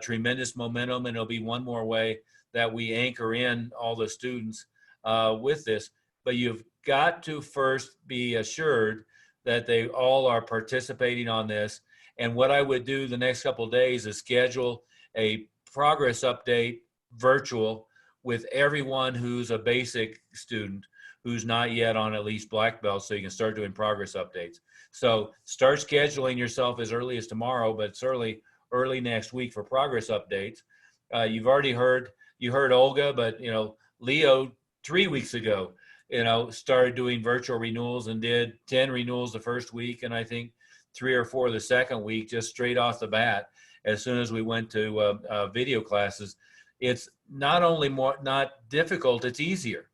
tremendous momentum, and it'll be one more way that we anchor in all the students with this. But you've got to first be assured that they all are participating on this. And what I would do the next couple of days is schedule a progress update virtual with everyone who's a basic student who's not yet on at least black belt, so you can start doing progress updates. So start scheduling yourself as early as tomorrow, but it's early next week for progress updates. You've already heard Olga, but Leo 3 weeks ago, started doing virtual renewals and did 10 renewals the first week, and I think 3 or 4 the second week, just straight off the bat. As soon as we went to video classes, it's not only not difficult, it's easier.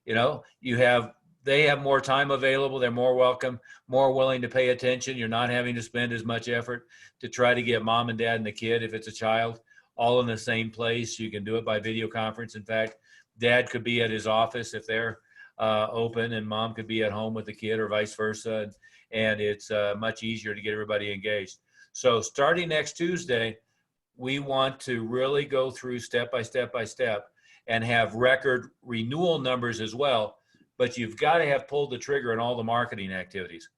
They have more time available. They're more welcome, more willing to pay attention. You're not having to spend as much effort to try to get mom and dad and the kid, if it's a child, all in the same place. You can do it by video conference. In fact, dad could be at his office if they're open, and mom could be at home with the kid, or vice versa. And it's much easier to get everybody engaged. So starting next Tuesday, we want to really go through step by step by step and have record renewal numbers as well. But you've got to have pulled the trigger on all the marketing activities.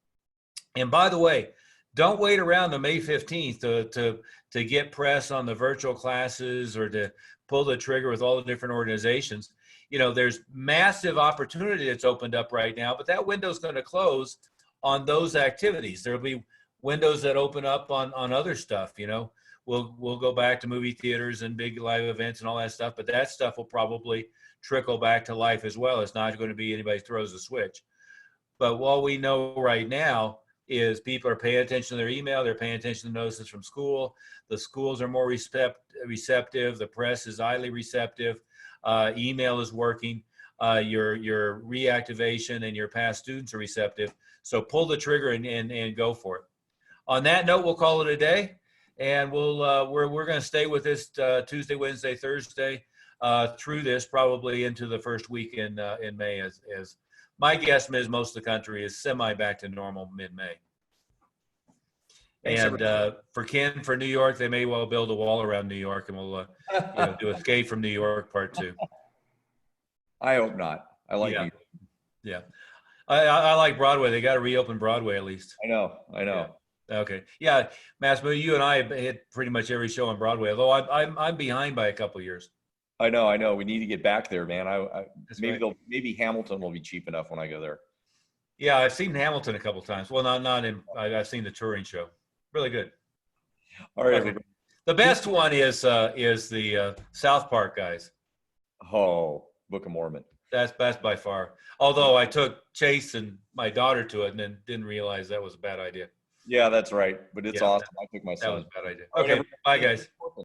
And by the way, don't wait around to May 15th to get press on the virtual classes or to pull the trigger with all the different organizations. There's massive opportunity that's opened up right now, but that window's going to close on those activities. There'll be windows that open up on other stuff. We'll go back to movie theaters and big live events and all that stuff, but that stuff will probably trickle back to life as well. It's not going to be anybody throws a switch. But what we know right now is people are paying attention to their email. They're paying attention to notices from school. The schools are more receptive. The press is highly receptive. Email is working. Your reactivation and your past students are receptive. So pull the trigger and go for it. On that note, we'll call it a day. And we're going to stay with this Tuesday, Wednesday, Thursday through this, probably into the first week in May. As my guess is, most of the country is semi back to normal mid-May. And for New York, they may well build a wall around New York, and we'll do Escape from New York Part 2. I hope not. I like you. Yeah, I like Broadway. They got to reopen Broadway at least. I know. Yeah. Okay. Yeah, Massimo, you and I hit pretty much every show on Broadway, although I'm behind by a couple of years. I know. We need to get back there, man. Maybe Hamilton will be cheap enough when I go there. Yeah, I've seen Hamilton a couple of times. Well, not in. I've seen the touring show. Really good. All right, everybody. The best one is the South Park guys. Oh, Book of Mormon. That's by far. Although I took Chase and my daughter to it and then didn't realize that was a bad idea. Yeah, that's right. But it's awesome. I took my son. That was a bad idea. Okay, bye guys.